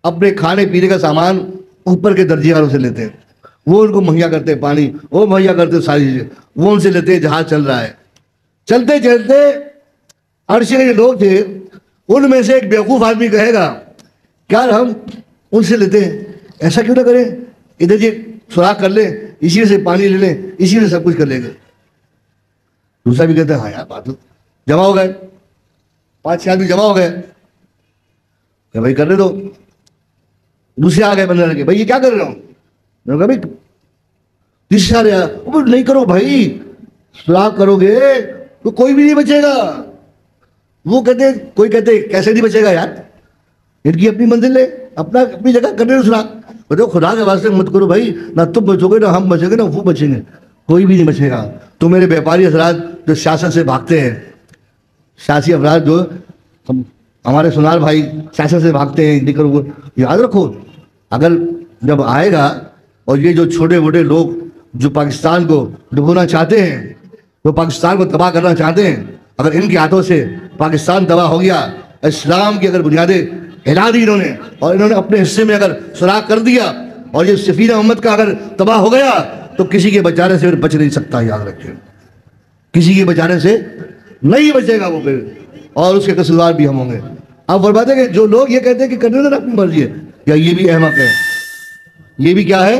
اپنے کھانے پینے کا سامان اوپر کے درجے والوں سے لیتے ہیں, وہ ان کو مہیا کرتے ہیں, پانی وہ مہیا کرتے ہیں, ساری چیزیں وہ ان سے لیتے ہیں. جہاز چل رہا ہے, چلتے چلتے عرشے کے جو لوگ تھے ان میں سے ایک بیوقوف آدمی کہے گا کیا ہم ان سے لیتے ہیں, ایسا کیوں نہ کریں, ادھر جی سوراخ کر لیں, اسی سے پانی لے لیں, اسی میں سب کچھ کر لیں گے. دوسرا بھی کہتا ہے ہاں یار بات جمع ہو گئے, 5-6 آدمی جمع ہو گئے کہ بھائی کرنے دو. دوسرے آ گئے بندے لگے بھائی یہ کیا کر رہے ہو, میں نے کہا بھائی تیسرے آ رہا نہیں کرو بھائی, سوراخ کرو گے تو کوئی بھی نہیں بچے گا. وہ کہتے کوئی کہتے کیسے نہیں بچے گا یار, ان کی اپنی منزل ہے, اپنی جگہ کرنے دو سوراخ. بتاؤ خدا کے واسطے مت کرو بھائی, نہ تم بچو گے نہ ہم بچیں گے نہ وہ بچیں گے, کوئی بھی نہیں بچے گا. تو میرے بیپاری حضرات جو سیاست سے بھاگتے ہیں, سیاسی افراد جو ہمارے سنار بھائی سیاست سے بھاگتے ہیں, نہیں کرو, یاد رکھو اگر جب آئے گا اور یہ جو چھوٹے موٹے لوگ جو پاکستان کو ڈبونا چاہتے ہیں, جو پاکستان کو تباہ کرنا چاہتے ہیں, اگر ان کے ہاتھوں سے پاکستان تباہ ہو گیا, اسلام کی اگر بنیادیں ہلا دی انہوں نے اور انہوں نے اپنے حصے میں اگر سوراخ کر دیا اور یہ سفینہ امت کا اگر تباہ ہو گیا تو کسی کے بچانے سے پھر بچ نہیں سکتا. یاد رکھیں کسی کے بچانے سے نہیں بچے گا وہ پھر, اور اس کے قصوروار بھی ہم ہوں گے. آپ فرماتے ہیں کہ جو لوگ یہ کہتے ہیں کہ کرنے دینا اپنی مرضی ہے, یا یہ بھی احمق ہے, یہ بھی کیا ہے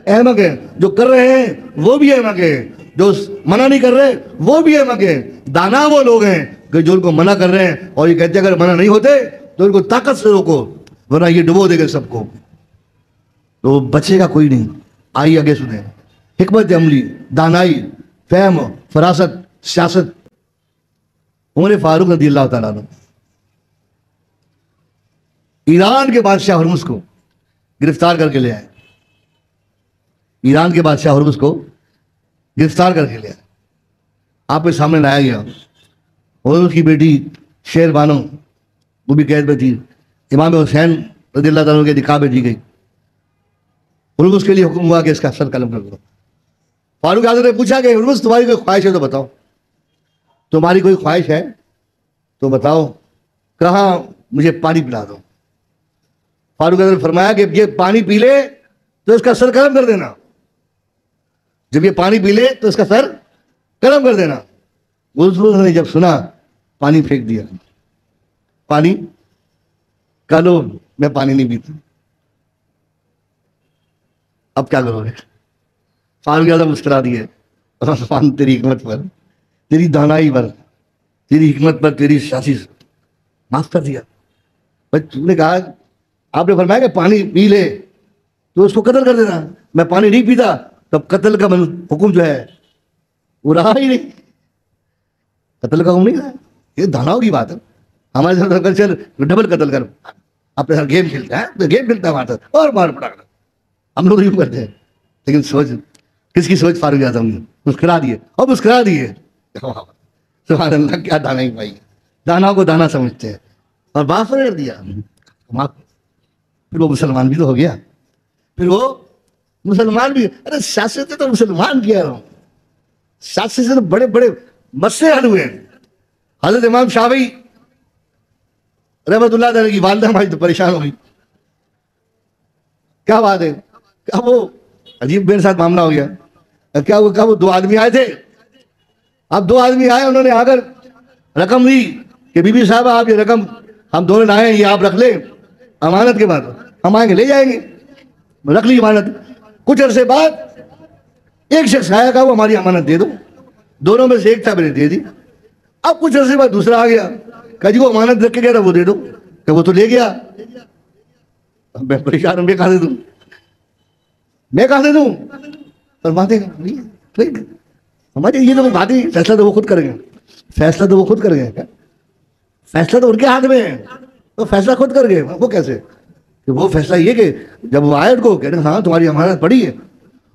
احمق ہے. جو کر رہے ہیں وہ بھی احمق ہے, جو منع نہیں کر رہے وہ بھی احمق ہے. دانا وہ لوگ ہیں کہ جو ان کو منع کر رہے ہیں اور یہ کہتے ہیں اگر منع نہیں ہوتے تو ان کو طاقت سے روکو ورنہ یہ ڈبو دے گا سب کو, تو بچے گا کوئی نہیں. آئیے آگے سنیں. حکمت عملی, دانائی, فہم, فراست, سیاست. عمر فاروق رضی اللہ تعالیٰ عنہ ایران کے بادشاہ ہرمز کو گرفتار کر کے لے آئے. ایران کے بادشاہ ہرمز کو گرفتار کر کے لے آئے, آپ کے سامنے لایا گیا. اور اس کی بیٹی شیر بانو وہ بھی قید میں تھی. امام حسین رضی اللہ تعالیٰ کے نکاح میں دی گئی. ہرمز کے لیے حکم ہوا کہ اس کا سر قلم کر دو. فاروق اعظم نے پوچھا کہ ہرمز تمہاری کوئی خواہش ہے تو بتاؤ, تمہاری کوئی خواہش ہے تو بتاؤ, کہاں مجھے پانی پلا دو. فاروق اعظم نے فرمایا کہ یہ پانی پی لے تو اس کا سر قلم کر دینا, جب یہ پانی پی لے تو اس کا سر قلم کر دینا. اس نے جب سنا پانی پھینک دیا. پانی کہہ لو میں پانی نہیں پیتا, اب کیا کرو گے. فاروق اعظم مسکرا دیے, تیری حکمت پر, تیری دانائی پر, تیری حکمت پر, تیری سیاسی معاف کر دیا. بس تم نے کہا, آپ نے فرمایا کہ پانی پی لے تو اس کو قتل کر دینا. میں پانی نہیں پیتا تب قتل کا حکم جو ہے وہ رہا ہی نہیں, قتل کا حکم نہیں رہا. یہ دھاناؤں کی بات ہے. ہمارے ساتھ کلچر ڈبل قتل کر, اپنے ساتھ گیم کھیلتا ہے, گیم کھیلتا ہے ہمارے ساتھ اور مار پڑا. ہم لوگ یوں کرتے ہیں, لیکن سوچ کس کی سوچ فاروق اعظم نے مسکرا دیے اور مسکرا دیے. سبحان اللہ, کیا دانا ہی بھائی, دانا کو دانا سمجھتے ہیں اور معاف کر دیا. پھر وہ مسلمان بھی تو ہو گیا, پھر وہ مسلمان بھی. ارے سیاست سے تو مسلمان کیا رہا ہوں, سیاست سے تو بڑے بڑے مسئلے حل ہوئے ہیں. حضرت امام شافعی رحمۃ اللہ تعالیٰ کی والدہ ہماری تو پریشان ہو گئی. کیا بات ہے, کیا وہ عجیب میرے ساتھ معاملہ ہو گیا. کیا وہ دو آدمی آئے تھے, اب دو آدمی آئے, انہوں نے آ کر رقم دی کہ بی بی صاحب آپ یہ رقم ہم دونوں لائے ہیں, یہ آپ رکھ لیں, امانت کے بعد ہم آئیں گے لے جائیں گے. رکھ لی امانت. کچھ عرصے بعد ایک شخص آیا, کہا وہ ہماری امانت دے دو. دونوں میں سے ایک تھا, میں نے دے دی. اب کچھ عرصے بعد دوسرا آ گیا, کہا جی وہ امانت رکھ کے گیا تھا وہ دے دو. کہ وہ تو لے گیا. میں پریشان ہوں, میں کہاں دے دوں, میں کہاں دے دوں. اور باتیں ہمارے یہ تو باتیں, فیصلہ تو وہ خود کریں گے, فیصلہ تو وہ خود کریں گے, فیصلہ تو ان کے ہاتھ میں ہے, تو فیصلہ خود کر گئے. وہ کیسے, کہ وہ فیصلہ یہ کہ جب وہ آئے ان کو کہتے ہیں ہاں تمہاری امانت پڑی ہے,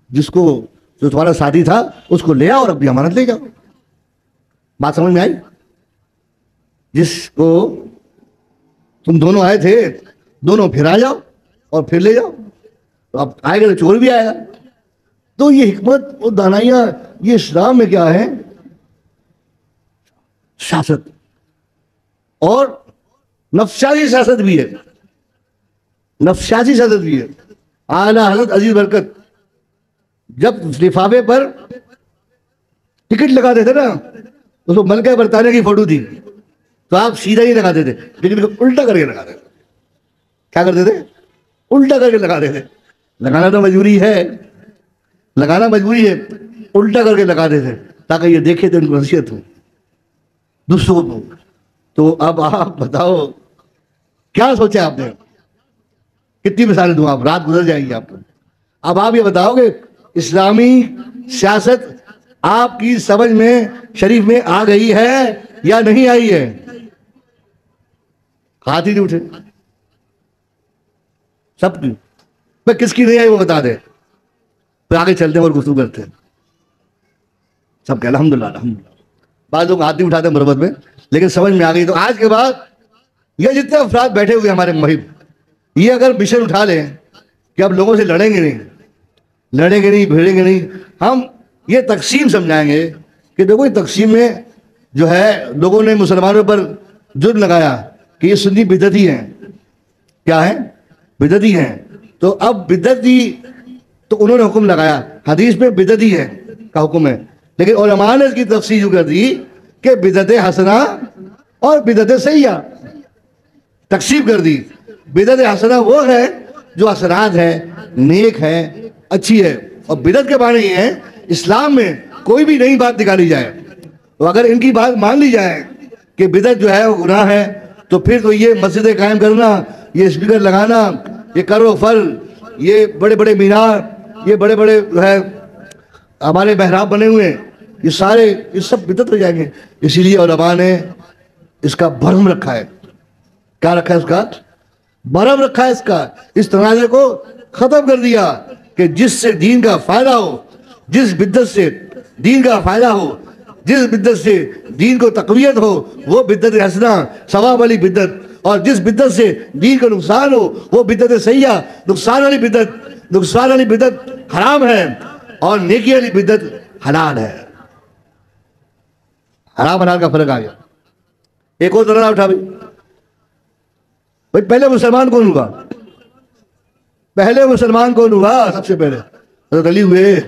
جس کو جو تمہارا ساتھی تھا اس کو لے آؤ اور اپنی امانت لے جاؤ. بات سمجھ میں آئی؟ جس کو تم دونوں آئے تھے دونوں پھر آ جاؤ اور پھر لے جاؤ. تو اب آئے گا تو چور بھی آئے گا. تو یہ حکمت اور دانائیاں یہ اسلام میں کیا ہے, سیاست اور نفسیاتی سیاست بھی ہے, نفسیاتی سیاست بھی ہے. اعلیٰ حضرت عزیز برکت جب لفافے پر ٹکٹ لگاتے تھے نا, اس کو ملکہ برطانیہ کی فوٹو تھی, تو آپ سیدھا ہی لگاتے تھے, لیکن الٹا کر کے لگاتے تھے. کیا کرتے تھے, الٹا کر کے لگاتے تھے. لگانا تو مجبوری ہے, لگانا مجبوری ہے, الٹا کر کے لگاتے تھے تاکہ یہ دیکھے تو ان کو نصیحت ہو دوسروں کو. تو اب آپ بتاؤ کیا سوچا آپ نے, کتنی مثالیں دوں, آپ رات گزر جائیں گی آپ کو. اب آپ یہ بتاؤ کہ اسلامی سیاست آپ کی سمجھ میں شریف میں آ گئی ہے یا نہیں آئی ہے؟ ہاتھ ہی نہیں اٹھے سب کی. میں کس کی نہیں آئی وہ بتا دے, پھر آگے چلتے ہیں اور گفتگو کرتے ہیں. سب کہ الحمدللہ الحمدللہ. بعض لوگ ہاتھ نہیں اٹھاتے ہیں مربت میں, لیکن سمجھ میں آ گئی. تو آج کے بعد یہ جتنے افراد بیٹھے ہوئے ہمارے مہم, یہ اگر مشن اٹھا لیں کہ اب لوگوں سے لڑیں گے نہیں, لڑیں گے نہیں, بھیڑیں گے نہیں, ہم یہ تقسیم سمجھائیں گے کہ دیکھو یہ تقسیم میں جو ہے لوگوں نے مسلمانوں پر جرم لگایا کہ یہ سنی بدعتی ہیں. کیا ہے, بدعتی ہیں. تو اب بدعتی تو انہوں نے حکم لگایا, حدیث میں بدعتی ہے کا حکم ہے, لیکن علماء نے اس کی تفسیر یوں کر دی کہ بدعت حسنہ اور بدعت سیئہ تقسیم کر دی. بدعت حسنہ وہ ہے جو حسنات ہے, نیک ہے, اچھی ہے. اور بدعت کے معنی یہ ہے اسلام میں کوئی بھی نئی بات نکالی جائے, تو اگر ان کی بات مان لی جائے کہ بدعت جو ہے وہ گناہ ہے, تو پھر تو یہ مسجدیں قائم کرنا, یہ اسپیکر لگانا, یہ کرو فل, یہ بڑے بڑے مینار, یہ بڑے بڑے جو ہے ہمارے محراب بنے ہوئے, یہ سارے یہ سب بدعت ہو جائیں گے. اسی لیے علماء نے اس کا بھرم رکھا ہے. کیا رکھا ہے اس کا, بھرم رکھا ہے اس کا. اس تنازع کو ختم کر دیا کہ جس سے دین کا فائدہ ہو, جس بدعت سے دین کا فائدہ ہو, جس بدعت سے دین کو تقویت ہو, وہ بدعت حسنہ ثواب والی بدعت, اور جس بدعت سے دین کو نقصان ہو وہ بدعت سیئہ نقصان والی بدعت. نقصان والی بدعت حرام ہے اور نیکی والی بدعت حلال ہے. حرام حلال کا فرق آ گیا. ایک اور ذرا اٹھا بھائی, پہلے مسلمان کون ہوا, پہلے مسلمان کون ہوا؟ سب سے پہلے حضرت علی ہوئے,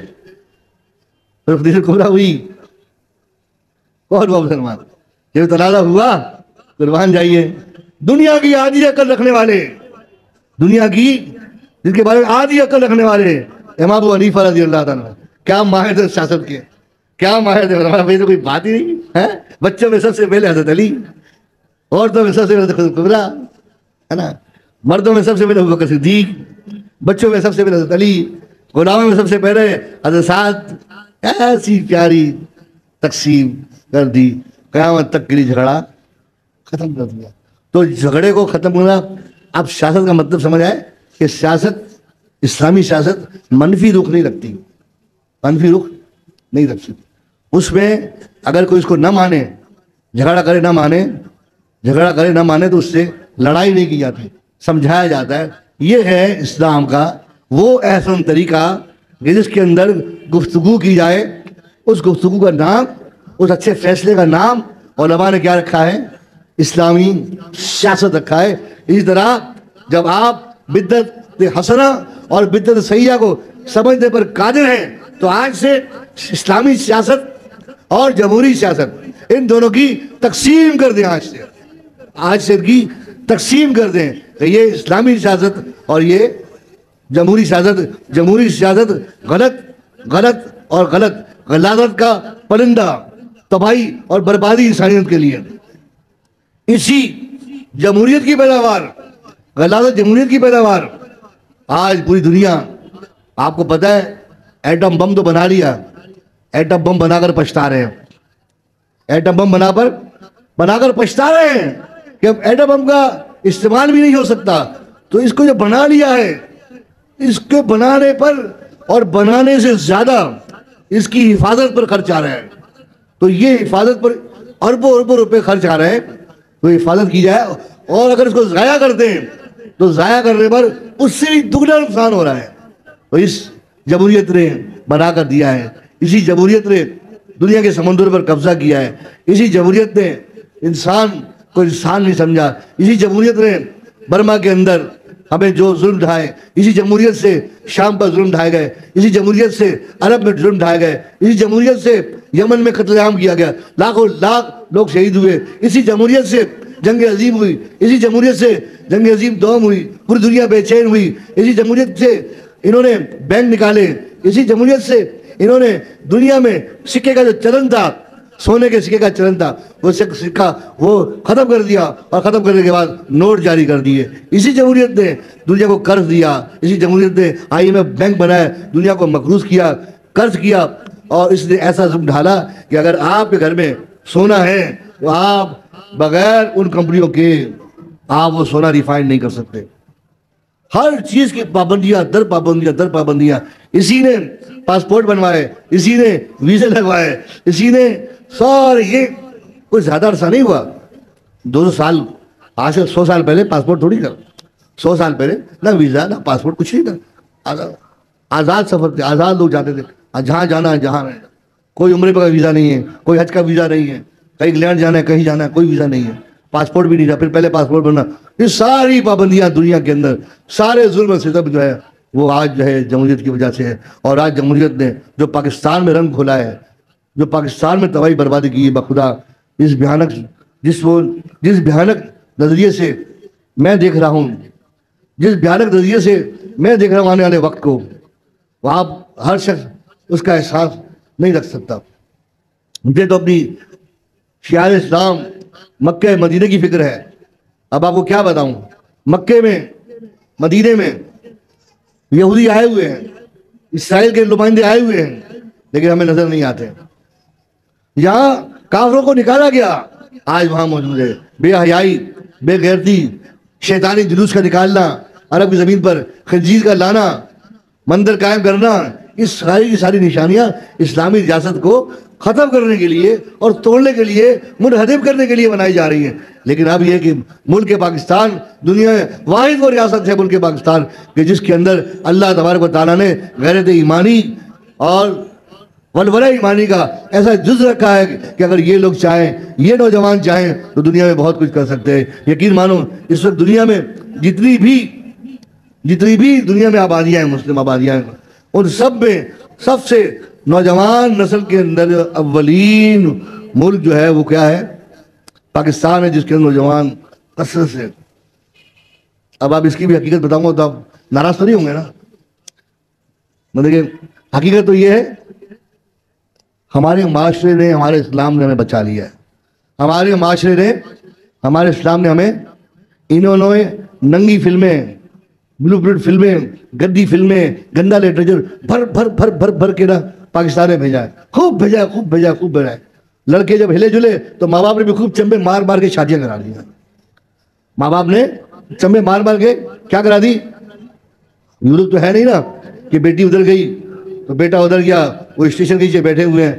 پھر خدیجہ کبریٰ ہوئی. کون ہوا مسلمان؟ یہ تنازع ہوا, قربان جائیے. دنیا کی آدھی عقل رکھنے والے, دنیا کی جن کے بارے میں آدھی عقل رکھنے والے امام ابو حنیفہ رضی اللہ تعالیٰ, کیا ماہر تھے سیاست کے, کیا ماہر تھے. ہمارا تو کوئی بات ہی نہیں ہے. بچوں میں سب سے پہلے حضرت علی, عورتوں میں سب سے پہلے خدیجہ کبریٰ ہے نا, مردوں میں سب سے پہلے ابوبکر صدیق, بچوں میں سب سے پہلے حضرت علی، غلاموں میں سب سے پہلے حضرت سعد. ایسی پیاری تقسیم کر دی، قیامت تک کے لیے جھگڑا ختم کر دیا. تو جھگڑے کو ختم کرنا. اب سیاست کا مطلب سمجھ آئے کہ سیاست، اسلامی سیاست منفی رخ نہیں رکھتی، منفی رخ نہیں رکھ سکتی. اس میں اگر کوئی اس کو نہ مانے، جھگڑا کرے نہ مانے تو اس سے لڑائی نہیں کی جاتی، سمجھایا جاتا ہے. یہ ہے اسلام کا وہ احسن طریقہ کہ جس کے اندر گفتگو کی جائے. اس گفتگو کا نام، اس اچھے فیصلے کا نام علماء نے کیا رکھا ہے؟ اسلامی سیاست رکھا ہے. اسی طرح جب آپ بدعت حسنہ اور بدعت سیئہ کو سمجھنے پر قادر ہیں تو آج سے اسلامی سیاست اور جمہوری سیاست ان دونوں کی تقسیم کر دیں. آج سے ان کی تقسیم کر دیں کہ یہ اسلامی سیاست اور یہ جمہوری سیاست. جمہوری سیاست غلط اور غلاظت کا پرندہ، تباہی اور بربادی انسانیت کے لیے. اسی جمہوریت کی پیداوار، غلاظت جمہوریت کی پیداوار آج پوری دنیا. آپ کو پتہ ہے ایٹم بم تو بنا لیا، ایٹم بم بنا کر پچھتا رہے ہیں. ایٹم بم بنا کر پچھتا رہے ہیں کہ اب ایٹم بم کا استعمال بھی نہیں ہو سکتا. تو اس کو جو بنا لیا ہے، اس کے بنانے پر اور بنانے سے زیادہ اس کی حفاظت پر خرچ آ رہا ہے. تو یہ حفاظت پر اربوں روپے خرچ آ رہے ہیں. تو حفاظت کی جائے، اور اگر اس کو ضائع کر دیں تو ضائع کرنے پر اس سے بھی دگنا نقصان ہو رہا ہے. تو اس جمہوریت نے بنا کر دیا ہے. اسی جمہوریت نے دنیا کے سمندر پر قبضہ کیا ہے. اسی جمہوریت نے انسان کو انسان نہیں سمجھا. اسی جمہوریت نے برما کے اندر ہمیں جو ظلم ڈھائے، اسی جمہوریت سے شام پر ظلم ڈھائے گئے، اسی جمہوریت سے عرب میں ظلم ڈھائے گئے، اسی جمہوریت سے یمن میں قتل عام کیا گیا، لاکھوں لاکھ لوگ شہید ہوئے. اسی جمہوریت سے جنگ عظیم ہوئی، اسی جمہوریت سے جنگ عظیم دوم ہوئی، پوری دنیا بے چین ہوئی. اسی جمہوریت سے انہوں نے بینک نکالے، اسی جمہوریت سے انہوں نے دنیا میں سکے کا جو چلن تھا، سونے کے سکے کا چلن تھا، وہ سکہ وہ ختم کر دیا، اور ختم کرنے کے بعد نوٹ جاری کر دیے. اسی جمہوریت نے دنیا کو قرض دیا. اسی جمہوریت نے IMF بینک بنایا، دنیا کو مقروض کیا، قرض کیا. اور اس نے ایسا ظلم ڈھالا کہ اگر آپ کے گھر میں سونا ہے تو آپ بغیر ان کمپنیوں کے آپ وہ سونا ریفائنڈ نہیں کر سکتے. ہر چیز کی پابندیاں در پابندیاں. اسی نے پاسپورٹ بنوائے، اسی نے ویزے لگوائے، اسی نے سارے. یہ کوئی زیادہ عرصہ نہیں ہوا، 200 سال، آج سے 100 سال پہلے پاسپورٹ تھوڑی تھا. 100 سال پہلے نہ ویزا نہ پاسپورٹ، کچھ نہیں تھا. آزاد سفر تھے، آزاد لوگ جاتے تھے، جہاں جانا ہے جہاں رہنا. کوئی عمرے کا ویزا نہیں ہے، کوئی حج کا ویزا نہیں ہے، کہیں انگلینڈ جانا ہے، کہیں جانا ہے، کوئی ویزا نہیں ہے. پاسپورٹ بھی نہیں تھا، پھر پہلے پاسپورٹ بننا. یہ ساری پابندیاں دنیا کے اندر، سارے ظلم و ستم جو ہے وہ آج جو ہے جمہوریت کی وجہ سے ہے. اور آج جمہوریت نے جو پاکستان میں رنگ کھولا ہے، جو پاکستان میں تباہی بربادی کی ہے، بخدا اس بھیانک نظریے سے میں دیکھ رہا ہوں، آنے والے وقت کو، وہ آپ ہر شخص اس کا احساس نہیں رکھ سکتا. مجھے تو اپنی شعار اسلام مکہ مدینے کی فکر ہے. اب آپ کو کیا بتاؤں، مکے میں مدینے میں یہودی آئے ہوئے ہیں، اسرائیل کے نمائندے آئے ہوئے ہیں، لیکن ہمیں نظر نہیں آتے. یہاں کافروں کو نکالا گیا، آج وہاں موجود ہے. بے حیائی، بے غیرتی، شیطانی جلوس کا نکالنا، عرب کی زمین پر خنزیر کا لانا، مندر قائم کرنا، اس ساری نشانیاں اسلامی ریاست کو ختم کرنے کے لیے اور توڑنے کے لیے، منہدم کرنے کے لیے بنائی جا رہی ہیں. لیکن اب یہ کہ ملک پاکستان دنیا میں واحد وہ ریاست ہے، ملک پاکستان، کہ جس کے اندر اللہ تبارک و تعالیٰ نے غیرت ایمانی اور ولولہ ایمانی کا ایسا جز رکھا ہے کہ اگر یہ لوگ چاہیں، یہ نوجوان چاہیں تو دنیا میں بہت کچھ کر سکتے ہیں. یقین مانو اس وقت دنیا میں جتنی بھی دنیا میں آبادیاں ہیں، مسلم آبادیاں ہیں، ان سب میں سب سے نوجوان نسل کے اندر اولین ملک جو ہے وہ کیا ہے؟ پاکستان ہے، جس کے اندر نوجوان کثرت سے. اب آپ اس کی بھی حقیقت بتاؤں گا تو آپ ناراض تو نہیں ہوں گے نا. مطلب کہ حقیقت تو یہ ہے، ہمارے معاشرے نے، ہمارے اسلام نے ہمیں بچا لیا ہے. ہمارے معاشرے نے، ہمارے اسلام نے ہمیں انہوں نے ننگی فلمیں بلو پرنٹ فلمیں، گندی فلمیں، گندا لٹریچر بھر بھر بھر بھر بھر کے نا پاکستان میں بھیجا ہے، خوب بھیجا ہے، خوب بھیجا ہے، خوب بھیجا ہے. لڑکے جب ہلے جلے تو ماں باپ نے بھی خوب چمبے مار مار کے شادیاں کرا دی. ماں باپ نے چمبے مار مار کے کیا کرا دی. یورپ تو ہے نہیں نا کہ بیٹی ادھر گئی تو بیٹا ادھر گیا، وہ اسٹیشن کے نیچے بیٹھے ہوئے ہیں.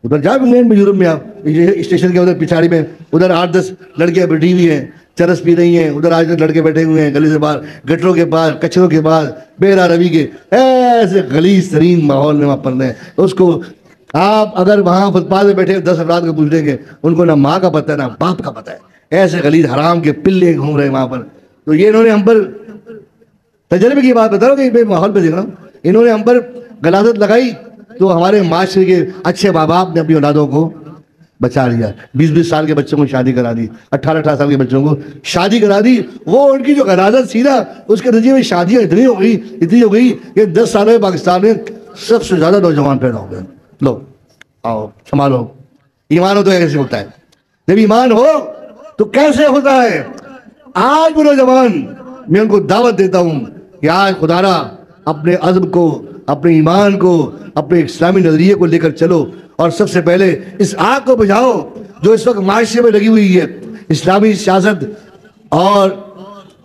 ادھر جا انگلینڈ میں، یورپ میں، آپ اسٹیشن کے ادھر پچھاڑی میں ادھر 8-10 لڑکیاں بیٹھی ہوئی ہیں، چرس پی رہی ہیں. ادھر آج لڑکے بیٹھے ہوئے ہیں گلی سے باہر، گٹروں کے پاس، کچروں کے پاس، بیرا روی کے ایسے غلیظ ترین ماحول میں وہاں پر رہے. اس کو آپ اگر وہاں فٹ پاتھ میں بیٹھے 10 افراد کو پوچھ دیں گے، ان کو نہ ماں کا پتہ ہے نہ باپ کا پتہ ہے. ایسے غلیظ حرام کے پلے گھوم رہے ہیں وہاں پر. تو یہ انہوں نے ہم پر تجربے کی بات بتا رہا ہوں کہ میں ماحول پہ دیکھ رہا ہوں، انہوں نے ہم پر غلاظت لگائی تو ہمارے معاشرے کے اچھے ماں باپ نے اپنی اولادوں کو بچا لیا. 20-20 سال کے بچوں کو شادی کرا دی، 18-18 سال کے بچوں کو شادی کرا دی. وہ ان کی جو غلاظت تھی نا، اس کے نتیجے میں شادیاں اتنی ہو گئی کہ 10 سالوں میں پاکستان میں سب سے زیادہ نوجوان پیدا ہو گئے. لو آؤ سنبھالو. ایمان ہو تو ایسے ہوتا ہے. جب ایمان ہو تو کیسے ہوتا ہے. آج وہ نوجوان میں ان کو دعوت دیتا ہوں کہ آج خدا را اپنے عزم کو، اپنے ایمان کو، اپنے اسلامی نظریے کو لے کر چلو، اور سب سے پہلے اس آگ کو بجھاؤ جو اس وقت معاشرے میں لگی ہوئی ہے. اسلامی سیاست اور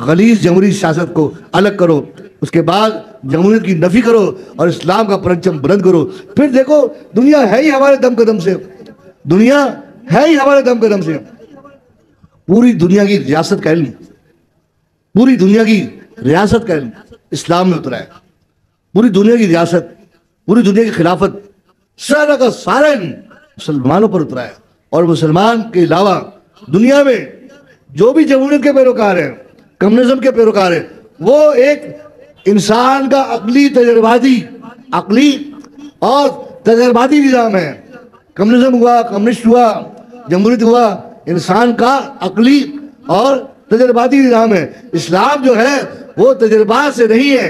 غلیظ جمہوری سیاست کو الگ کرو، اس کے بعد جمہوریت کی نفی کرو اور اسلام کا پرچم بلند کرو. پھر دیکھو دنیا ہے ہی ہمارے دم قدم سے، دنیا ہے ہی ہمارے دم قدم سے. پوری دنیا کی ریاست کا علم، پوری دنیا کی ریاست کا علم اسلام میں اترا ہے. پوری دنیا کی ریاست، پوری دنیا کی خلافت، سارا کا سارا علم مسلمانوں پر اترا ہے. اور مسلمان کے علاوہ دنیا میں جو بھی جمہوریت کے پیروکار ہیں، کمیونزم کے پیروکار ہیں، وہ ایک انسان کا عقلی اور تجرباتی نظام ہے. کمیونزم ہوا، کمیونسٹ ہوا، جمہوریت ہوا، انسان کا عقلی اور تجرباتی نظام ہے. اسلام جو ہے وہ تجربات سے نہیں ہے.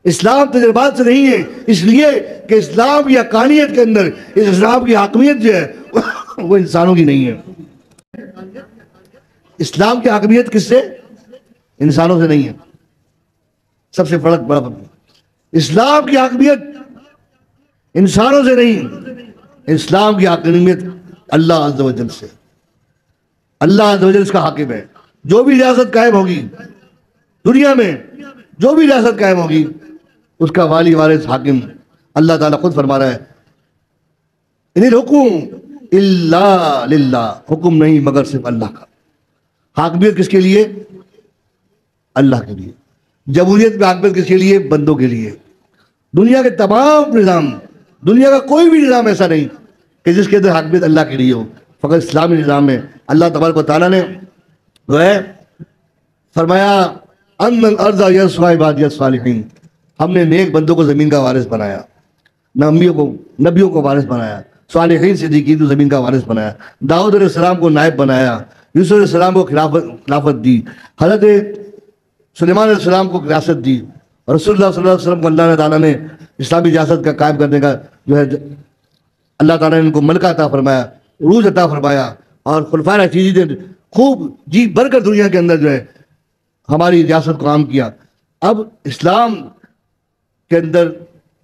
اسلام تجربات سے نہیں ہے، اس لیے کہ اسلام کی حقانیت کے اندر اس اسلام کی حاکمیت جو ہے وہ انسانوں کی نہیں ہے. اسلام کی حاکمیت کس سے؟ انسانوں سے نہیں ہے. سب سے بڑا فرق. اسلام کی حاکمیت انسانوں سے نہیں، اسلام کی حاکمیت اللہ عز و جل سے. اللہ عز و جل اس کا حاکم ہے. جو بھی ریاست قائم ہوگی دنیا میں، جو بھی ریاست قائم ہوگی، اس کا والی وارث حاکم اللہ تعالیٰ خود فرما رہا ہے، ان الحکم الا للہ، حکم نہیں مگر صرف اللہ کا. حاکمیت کس کے لیے؟ اللہ کے لیے. جمہوریت میں حاکمیت کس کے لیے؟ بندوں کے لیے. دنیا کے تمام نظام، دنیا کا کوئی بھی نظام ایسا نہیں کہ جس کے اندر حاکمیت اللہ کے لیے ہو. فقط اسلامی نظام میں اللہ تبارک و تعالیٰ نے جو ہے فرمایا ان الارض یرثها عبادی الصالحین، ہم نے نیک بندوں کو زمین کا وارث بنایا، نبیوں کو وارث بنایا، صالحین صدیقین کو زمین کا وارث بنایا، داؤد علیہ السلام کو نائب بنایا، یوسف علیہ السلام کو خلافت دی، حضرت سلیمان علیہ السلام کو ریاست دی، اور رسول اللہ صلی اللہ علیہ وسلم کو اللہ تعالیٰ نے اسلامی ریاست کا قائم کرنے کا جو ہے اللہ تعالیٰ نے ان کو ملکہ عطا فرمایا، عروج عطا فرمایا. اور خلفائے راشدین نے خوب جی بھر کر دنیا کے اندر جو ہے ہماری ریاست کو عام کیا. اب اسلام کے اندر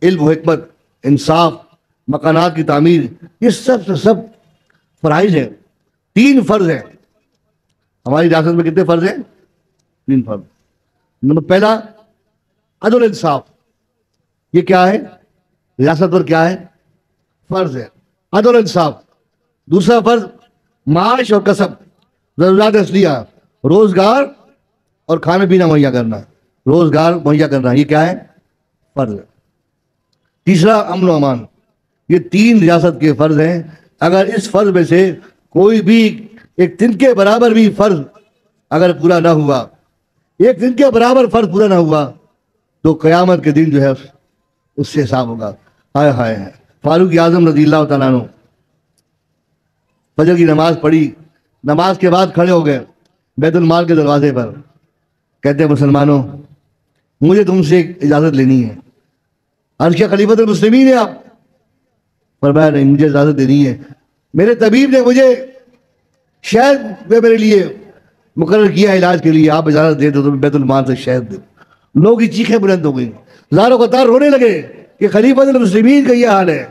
علم و حکمت، انصاف، مکانات کی تعمیر، یہ سب سے سب فرائض ہیں. 3 فرض ہیں ہماری ریاست میں. کتنے فرض ہیں؟ 3 فرض. نمبر پہلا عدل انصاف. یہ کیا ہے؟ ریاست پر کیا ہے؟ فرض ہے عدل انصاف. دوسرا فرض معاش اور کسب، ضروریات اصلیہ، روزگار اور کھانا پینا مہیا کرنا. روزگار مہیا کرنا یہ کیا ہے؟ فرض ہے. تیسرا امن و امان. یہ 3 ریاست کے فرض ہیں. اگر اس فرض میں سے کوئی بھی ایک دن کے برابر بھی فرض اگر پورا نہ ہوا، ایک دن کے برابر فرض پورا نہ ہوا، تو قیامت کے دن جو ہے اس سے حساب ہوگا. ہائے ہائے. فاروق اعظم رضی اللہ تعالیٰ عنہ فجر کی نماز پڑھی، نماز کے بعد کھڑے ہو گئے بیت المال کے دروازے پر. کہتے ہیں مسلمانوں مجھے تم سے ایک اجازت لینی ہے. عرض کیا خلیفۃ المسلمین ہیں آپ؟ فرمایا نہیں، مجھے اجازت دینی ہے. میرے طبیب نے مجھے شہد میرے لیے مقرر کیا علاج کے لیے، آپ اجازت دے دو تو بیت المال سے شہد دے۔ لوگوں کی چیخیں بلند ہو گئیں، زاروں قطار رونے لگے کہ خلیفۃ المسلمین کا یہ حال ہے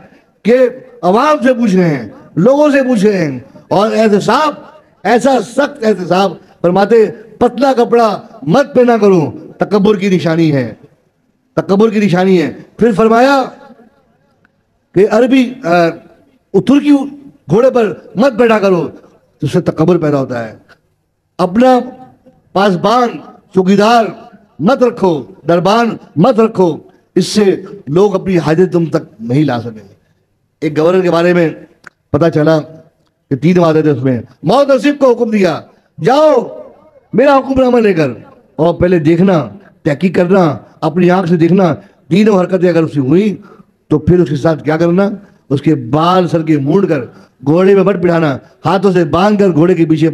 کہ عوام سے پوچھ رہے ہیں، لوگوں سے پوچھ رہے ہیں، اور احتساب، ایسا سخت احتساب، فرماتے پتلا کپڑا مت پہنا کرو، تکبر کی نشانی ہے، تکبر کی نشانی ہے۔ پھر فرمایا کہ عربی ترکی گھوڑے پر مت بیٹھا کرو، تو اس سے تکبر پیدا ہوتا ہے۔ اپنا پاسبان چوکیدار مت رکھو، دربان مت رکھو، اس سے لوگ اپنی حاجت تم تک نہیں لا سکیں گے۔ ایک گورنر کے بارے میں پتا چلا کہ 3 وعدے تھے اس میں، موت نصیب کو حکم دیا، جاؤ میرا حکم نامہ لے کر، اور پہلے دیکھنا، تحقیق کرنا، اپنی آنکھ سے دیکھنا، تینوں حرکتیں اگر اس سے ہوئی تو پھر اس کے ساتھ کیا کرنا، اس کے بال سر کے مونڈ کر گھوڑے میں مت بٹھانا، ہاتھوں سے باندھ کر گھوڑے کے پیچھے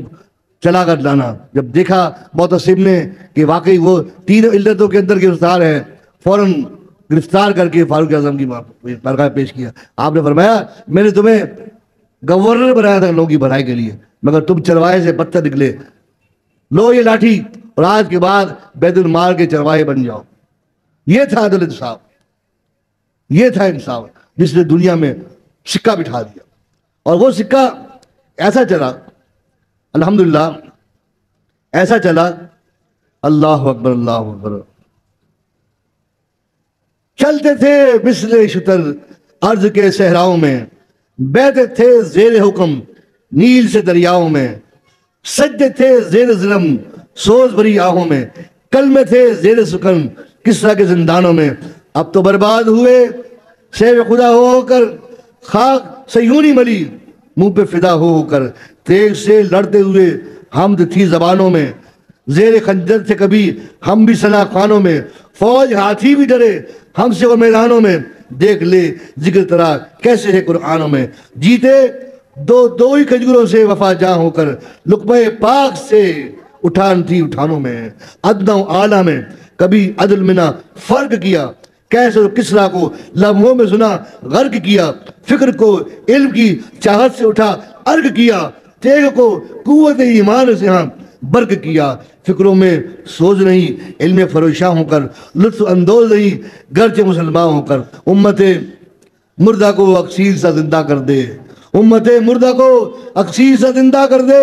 چلا کر لانا۔ جب دیکھا معتصم نے کہ واقعی وہ 3 علتوں کے اندر گرفتار ہے، فوراً گرفتار کر کے فاروق اعظم کی بارگاہ پیش کیا۔ آپ نے فرمایا میں نے تمہیں گورنر بنایا تھا لوگوں کی بھلائی کے لیے، مگر تم چرواہے سے بدتر نکلے، لو یہ لاٹھی اور آج کے بعد بیت المال کے چرواہے بن جاؤ۔ یہ تھا عدل انصاف، یہ تھا انصاف جس نے دنیا میں سکہ بٹھا دیا، اور وہ سکہ ایسا چلا، الحمدللہ ایسا چلا، اللہ اکبر اللہ اکبر، چلتے تھے مثل شتر ارض کے صحراؤں میں، بیٹھے تھے زیر حکم نیل سے دریاؤں میں، سجدے تھے زیر ظلم سوز بھری آہوں میں، کلمے تھے زیر سکن کسرا کے زندانوں میں، اب تو برباد ہوئے سیو خدا ہو کر، خاک صیونی ملی منہ پہ فدا ہو کر، تیغ سے لڑتے ہوئے حمد تھی زبانوں میں، زیر خنجر تھے کبھی ہم بھی سنا خوانوں میں، فوج ہاتھی بھی ڈرے ہم سے وہ میدانوں میں، دیکھ لے ذکر ترا کیسے ہے قرآنوں میں، جیتے دو ہی کھجوروں سے وفا جاں ہو کر، لقمہ پاک سے اٹھان تھی اٹھانوں میں، ادنا و اعلیٰ میں کبھی عدل میں نہ فرق کیا، کیسے کسرا کو لمحوں میں سنا غرق کیا، فکر کو علم کی چاہت سے اٹھا ارگ کیا، تیغ کو قوت ایمان سے ہاں برق کیا، فکروں میں سوز نہیں علم فروشاں ہو کر، لطف اندوز نہیں گرچہ مسلمان ہو کر، امت مردہ کو اکسیر سا زندہ کر دے، امت مردہ کو اکسیر سا زندہ کر دے،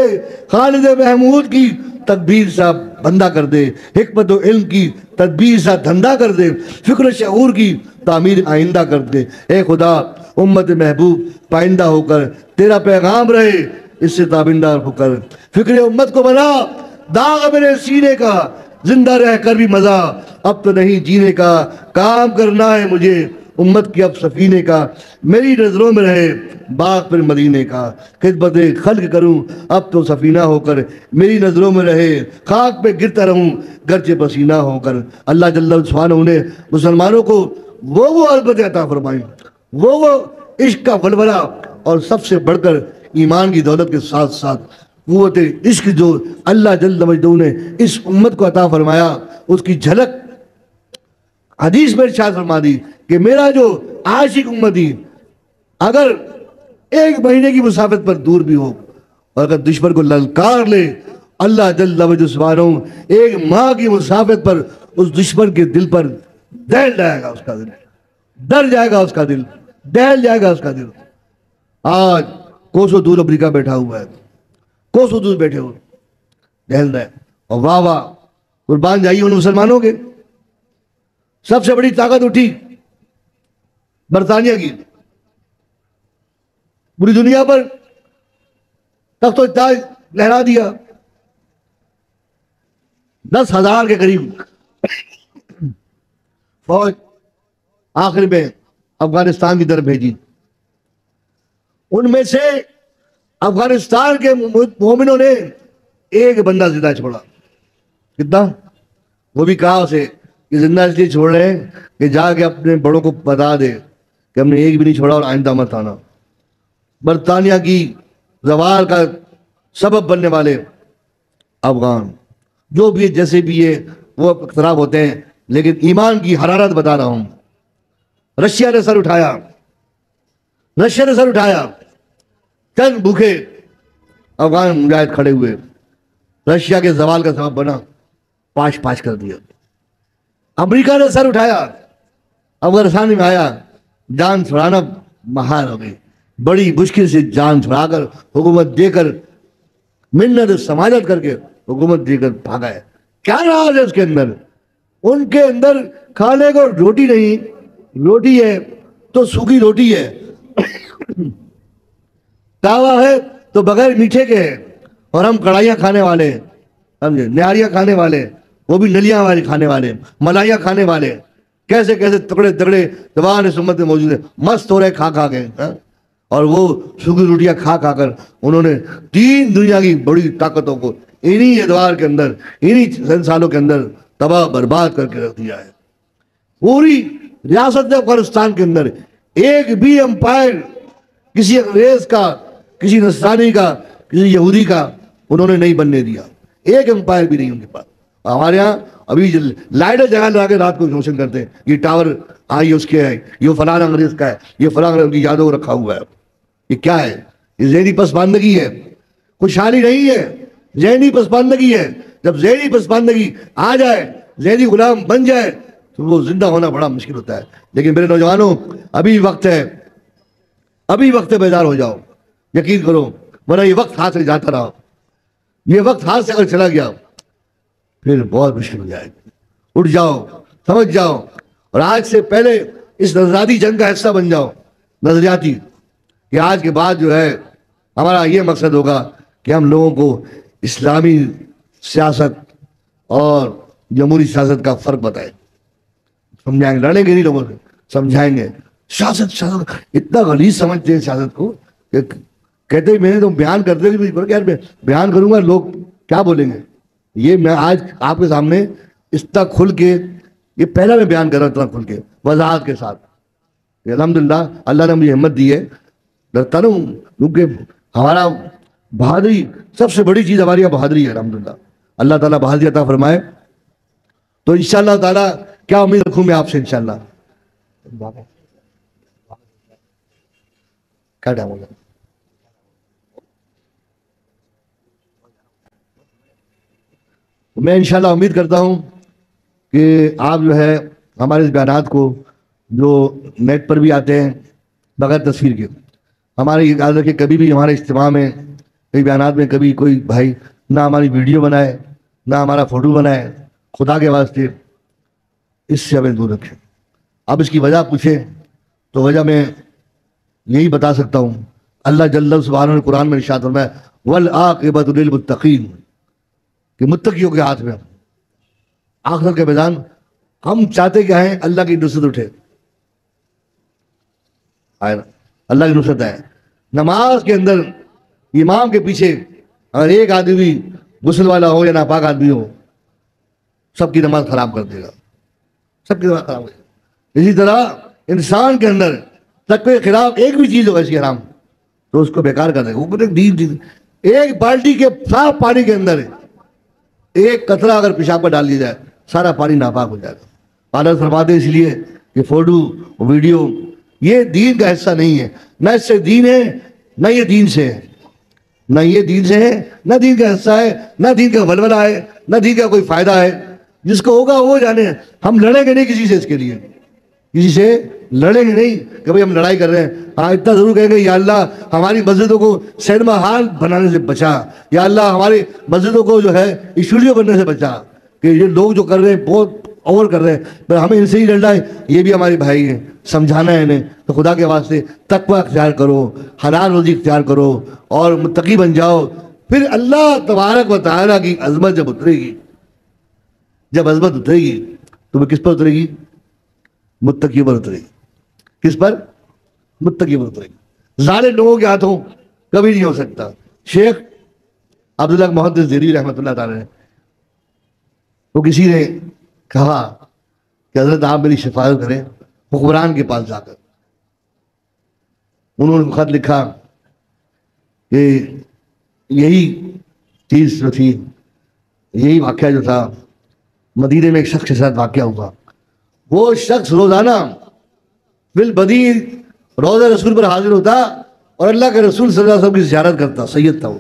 خالد محمود کی تکبیر سا بندہ کر دے، حکمت و علم کی تدبیر سا دھندہ کر دے، فکر شعور کی تعمیر آئندہ کر دے، اے خدا امت محبوب پائندہ ہو کر، تیرا پیغام رہے اس سے تابندہ ہو کر، فکر امت کو بنا داغ میرے سینے کا، زندہ رہ کر بھی مزہ اب تو نہیں جینے کا، کام کرنا ہے مجھے امت کی اب سفینے کا، میری نظروں میں رہے باغ پر مدینے کا، خدمت خلق کروں اب تو سفینہ ہو کر، میری نظروں میں رہے خاک پہ گرتا رہوں گرچہ پسینہ ہو کر۔ اللہ جل سبحانہ نے مسلمانوں کو وہ عظمت عطا فرمائی، وہ عشق کا ولولہ، اور سب سے بڑھ کر ایمان کی دولت کے ساتھ ساتھ قوت عشق جو اللہ جل مجدہ نے اس امت کو عطا فرمایا، اس کی جھلک حدیث میں ارشاد فرما دی کہ میرا جو عاشق امتی اگر 1 مہینے کی مسافت پر دور بھی ہو، اور اگر دشمن کو للکار لے، اللہ جل مجدہ سبحانہ 1 ماہ کی مسافت پر اس دشمن کے دل پر دہل جائے گا، اس کا دل ڈر جائے گا، اس کا دل دہل جائے گا، اس کا دل۔ آج کوسوں دور امریکہ بیٹھا ہوا ہے، کوسوں دور بیٹھے ہوئے دہل رہے، اور واہ واہ قربان جائیے ان مسلمانوں کے۔ سب سے بڑی طاقت اٹھی برطانیہ کی، پوری دنیا پر تخت و تاج لہرا دیا، 10,000 کے قریب فوج آخر میں افغانستان کی طرف بھیجی، ان میں سے افغانستان کے مومنوں نے 1 بندہ زندہ چھوڑا۔ کتنا؟ وہ بھی کہا اسے کہ زندہ اس لیے چھوڑ رہے ہیں کہ جا کے اپنے بڑوں کو بتا دے کہ ہم نے 1 بھی نہیں چھوڑا اور آئندہ مت آنا۔ برطانیہ کی زوال کا سبب بننے والے افغان جو بھی جیسے بھی یہ وہ اقتراب ہوتے ہیں، لیکن ایمان کی حرارت بتا رہا ہوں۔ رشیا نے سر اٹھایا، رشیا نے سر اٹھایا، چند بھوکے افغان مجاہد کھڑے ہوئے، رشیا کے زوال کا سبب بنا، پاش پاش کر دیا۔ امریکہ نے سر اٹھایا، افغانستان میں آیا، جان چھڑانا مہار ہو گئی، بڑی مشکل سے جان چھڑا کر حکومت دے کر، منت سماجت کر کے حکومت دے کر بھاگا ہے۔ کیا راز ہے اس کے اندر؟ ان کے اندر کھانے کو روٹی نہیں، روٹی ہے تو سوکھی روٹی ہے، توا ہے تو بغیر میٹھے کے ہے، اور ہم کڑھائیاں کھانے والے، سمجھے، نہاریاں کھانے والے، وہ بھی نلیاں والے کھانے والے، ملائیاں کھانے والے، کیسے کیسے تگڑے تگڑے زبان اس امت میں موجود ہیں، مست ہو رہے کھا کھا کے، اور وہ سوکھی روٹیاں کھا کھا کر انہوں نے تین دنیا کی بڑی طاقتوں کو انہی ادوار کے اندر، انہی سالوں کے اندر تباہ برباد کر کے رکھ دیا ہے۔ پوری ریاست افغانستان کے اندر ایک بھی امپائر کسی انگریز کا، کسی نصرانی کا، کسی یہودی کا انہوں نے نہیں بننے دیا، ایک امپائر بھی نہیں ان کے پاس۔ ہمارے ہاں ابھی لائٹیں جگہ لگا کے رات کو روشن کرتے ہیں، یہ ٹاور آئی اس کے ہے، یہ فلاں انگریز کا ہے، یہ فلاں انگریز کی یادوں کو رکھا ہوا ہے۔ یہ کیا ہے؟ یہ ذہنی پسماندگی ہے، خوشحالی نہیں ہے، ذہنی پسماندگی ہے۔ جب ذہنی پسماندگی آ جائے، ذہنی غلام بن جائے تو وہ زندہ ہونا بڑا مشکل ہوتا ہے۔ لیکن میرے نوجوانوں، ابھی وقت ہے، ابھی وقت ہے، بیدار ہو جاؤ، یقین کرو، ورنہ یہ وقت ہاتھ سے جاتا رہا، یہ وقت ہاتھ سے اگر چلا گیا پھر بہت مشکل ہو جائے گی۔ اٹھ جاؤ، سمجھ جاؤ، اور آج سے پہلے اس نظریاتی جنگ کا حصہ بن جاؤ، نظریاتی، کہ آج کے بعد جو ہے ہمارا یہ مقصد ہوگا کہ ہم لوگوں کو اسلامی سیاست اور جمہوری سیاست کا فرق بتائیں، سمجھائیں گے، لڑیں گے نہیں لوگوں سے، سمجھائیں گے۔ سیاست اتنا غلیظ سمجھتے ہیں سیاست کو کہ کہتے ہیں میں نے تو بیان کرتے کہ یار بیان کروں گا لوگ کیا بولیں گے۔ یہ میں آج آپ کے سامنے اتنا کھل کے، یہ پہلا میں بیان کر رہا ہوں اتنا کھل کے، وضاحت کے ساتھ۔ الحمدللہ اللہ نے مجھے ہمت دی ہے، ڈرتا نہیں ہوں، کیونکہ ہمارا بہادری، سب سے بڑی چیز ہماری بہادری ہے الحمدللہ۔ اللہ تعالیٰ بہادری عطا فرمائے۔ تو انشاءاللہ تعالیٰ کیا امید رکھوں میں آپ سے انشاءاللہ۔ کیا ٹائم ہو گیا؟ میں انشاءاللہ امید کرتا ہوں کہ آپ جو ہے ہمارے اس بیانات کو، جو نیٹ پر بھی آتے ہیں بغیر تصویر کے، ہمارے یہ یاد رکھے کبھی بھی ہمارے اجتماع میں، کئی بیانات میں کبھی کوئی بھائی نہ ہماری ویڈیو بنائے، نہ ہمارا فوٹو بنائے، خدا کے واسطے اس سے ہمیں دور رکھیں۔ اب اس کی وجہ پوچھیں تو وجہ میں یہی بتا سکتا ہوں، اللہ جل سبحانہ نے قرآن میں ارشاد فرمایا والعاقبۃ للمتقین، کہ متقیوں کے ہاتھ میں آخرت کے میدان۔ ہم چاہتے کیا ہیں؟ اللہ کی نصرت اٹھے، آئے نا، اللہ کی نصرت ہے۔ نماز کے اندر امام کے پیچھے اگر ایک آدمی غسل والا ہو یا ناپاک آدمی ہو، سب کی نماز خراب کر دے گا، سب کی نماز خراب کر دے گا۔ اسی طرح انسان کے اندر تقوی کے خلاف ایک بھی چیز ہو ایسی حرام تو اس کو بیکار کر دے گا۔ وہ ایک بالٹی کے صاف پانی کے اندر ایک قطرہ اگر پیشاب پر ڈال دیا جائے سارا پانی ناپاک ہو جائے گا۔ حالت فرماتے ہیں اس لیے کہ فوٹو ویڈیو یہ دین کا حصہ نہیں ہے، نہ اس سے دین ہے نہ یہ دین سے ہے، نہ یہ دین سے ہے نہ دین کا حصہ ہے، نہ دین کا ولولہ ہے، نہ دین کا کوئی فائدہ ہے۔ جس کو ہوگا وہ جانے، ہم لڑیں گے نہیں کسی سے، اس کے لیے کسی سے لڑیں گے نہیں کہ بھئی ہم لڑائی کر رہے ہیں۔ ہاں اتنا ضرور کہیں گے یا اللہ ہماری مسجدوں کو سینما ہال بنانے سے بچا، یا اللہ ہماری مسجدوں کو جو ہے اسٹوڈیو بننے سے بچا، کہ یہ لوگ جو کر رہے ہیں بہت اوور کر رہے ہیں، پر ہمیں ان سے ہی لڑنا ہے، یہ بھی ہمارے بھائی ہیں، سمجھانا ہے انہیں۔ تو خدا کے واسطے تقوی اختیار کرو، حلال روزی اختیار کرو اور متقی بن جاؤ۔ پھر اللہ تبارک و تعالیٰ کی عظمت جب اترے گی، جب عظمت اترے گی تو وہ کس پر اترے گی؟ متقی پر اترے گی۔ کس پر؟ متقی پر اترے گی۔ ظالم لوگوں کے ہاتھوں کبھی نہیں ہو سکتا۔ شیخ عبداللہ محدث دہلوی رحمۃ اللہ تعالی نے، تو کسی نے کہا کہ حضرت آپ میری شفاعت کریں حکمران کے پاس جا کر۔ انہوں نے خط لکھا کہ یہی چیز جو تھی، یہی واقعہ جو تھا مدینے میں ایک شخص کے ساتھ واقعہ ہوا۔ وہ شخص روزانہ بالبدی روضہ رسول پر حاضر ہوتا اور اللہ کے رسول صلی اللہ علیہ وسلم کی زیارت کرتا، سید تھا وہ،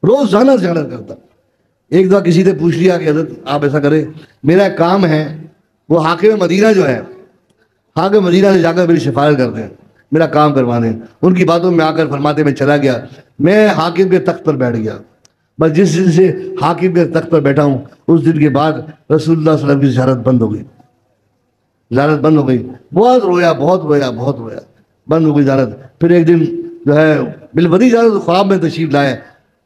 روزانہ زیارت کرتا۔ ایک دفعہ کسی نے پوچھ لیا کہ حضرت آپ ایسا کریں، میرا ایک کام ہے، وہ حاکم مدینہ جو ہے، حاکم مدینہ سے جا کر میری سفارت کر دیں، میرا کام کروا دیں۔ ان کی باتوں میں آ کر فرماتے میں چلا گیا، میں حاکم کے تخت پر بیٹھ گیا۔ بس جس دن سے حاکم کے تخت پر بیٹھا ہوں اس دن کے بعد رسول اللہ صلی اللہ علیہ وسلم کی زیارت بند ہو گئی، زیارت بند ہو گئی۔ بہت رویا، بہت رویا، بہت رویا، بند ہو گئی زیارت۔ پھر ایک دن جو ہے بالبدی زیارت خواب میں تشریف لائے،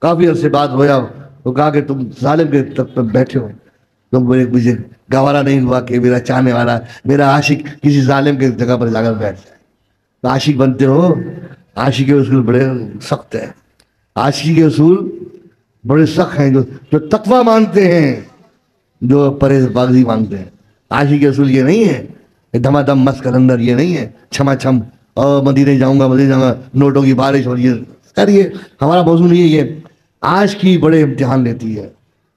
کافی عرصے بعد رویا، وہ کہا کہ تم ظالم کے تخت پر بیٹھے ہو، تو مجھے گوارا نہیں ہوا کہ میرا چاہنے والا، میرا عاشق کسی ظالم کے جگہ پر جا کر بیٹھ جائے۔ تو عاشق بنتے ہو، عاشق کے اصول بڑے سخت ہیں، عاشقی کے اصول بڑے سخت ہیں، جو تقوی مانتے ہیں، جو پرہیز بازی مانتے ہیں۔ عاشقی کے اصول یہ نہیں ہے کہ دھما دم مست کلندر، یہ نہیں ہے چھما چھم اور مدینے جاؤں گا، مدینے جاؤں گا، نوٹوں کی بارش ہو رہی ہے۔ خیر یہ ہمارا موضوع نہیں ہے، یہ عاشقی بڑے امتحان لیتی ہے،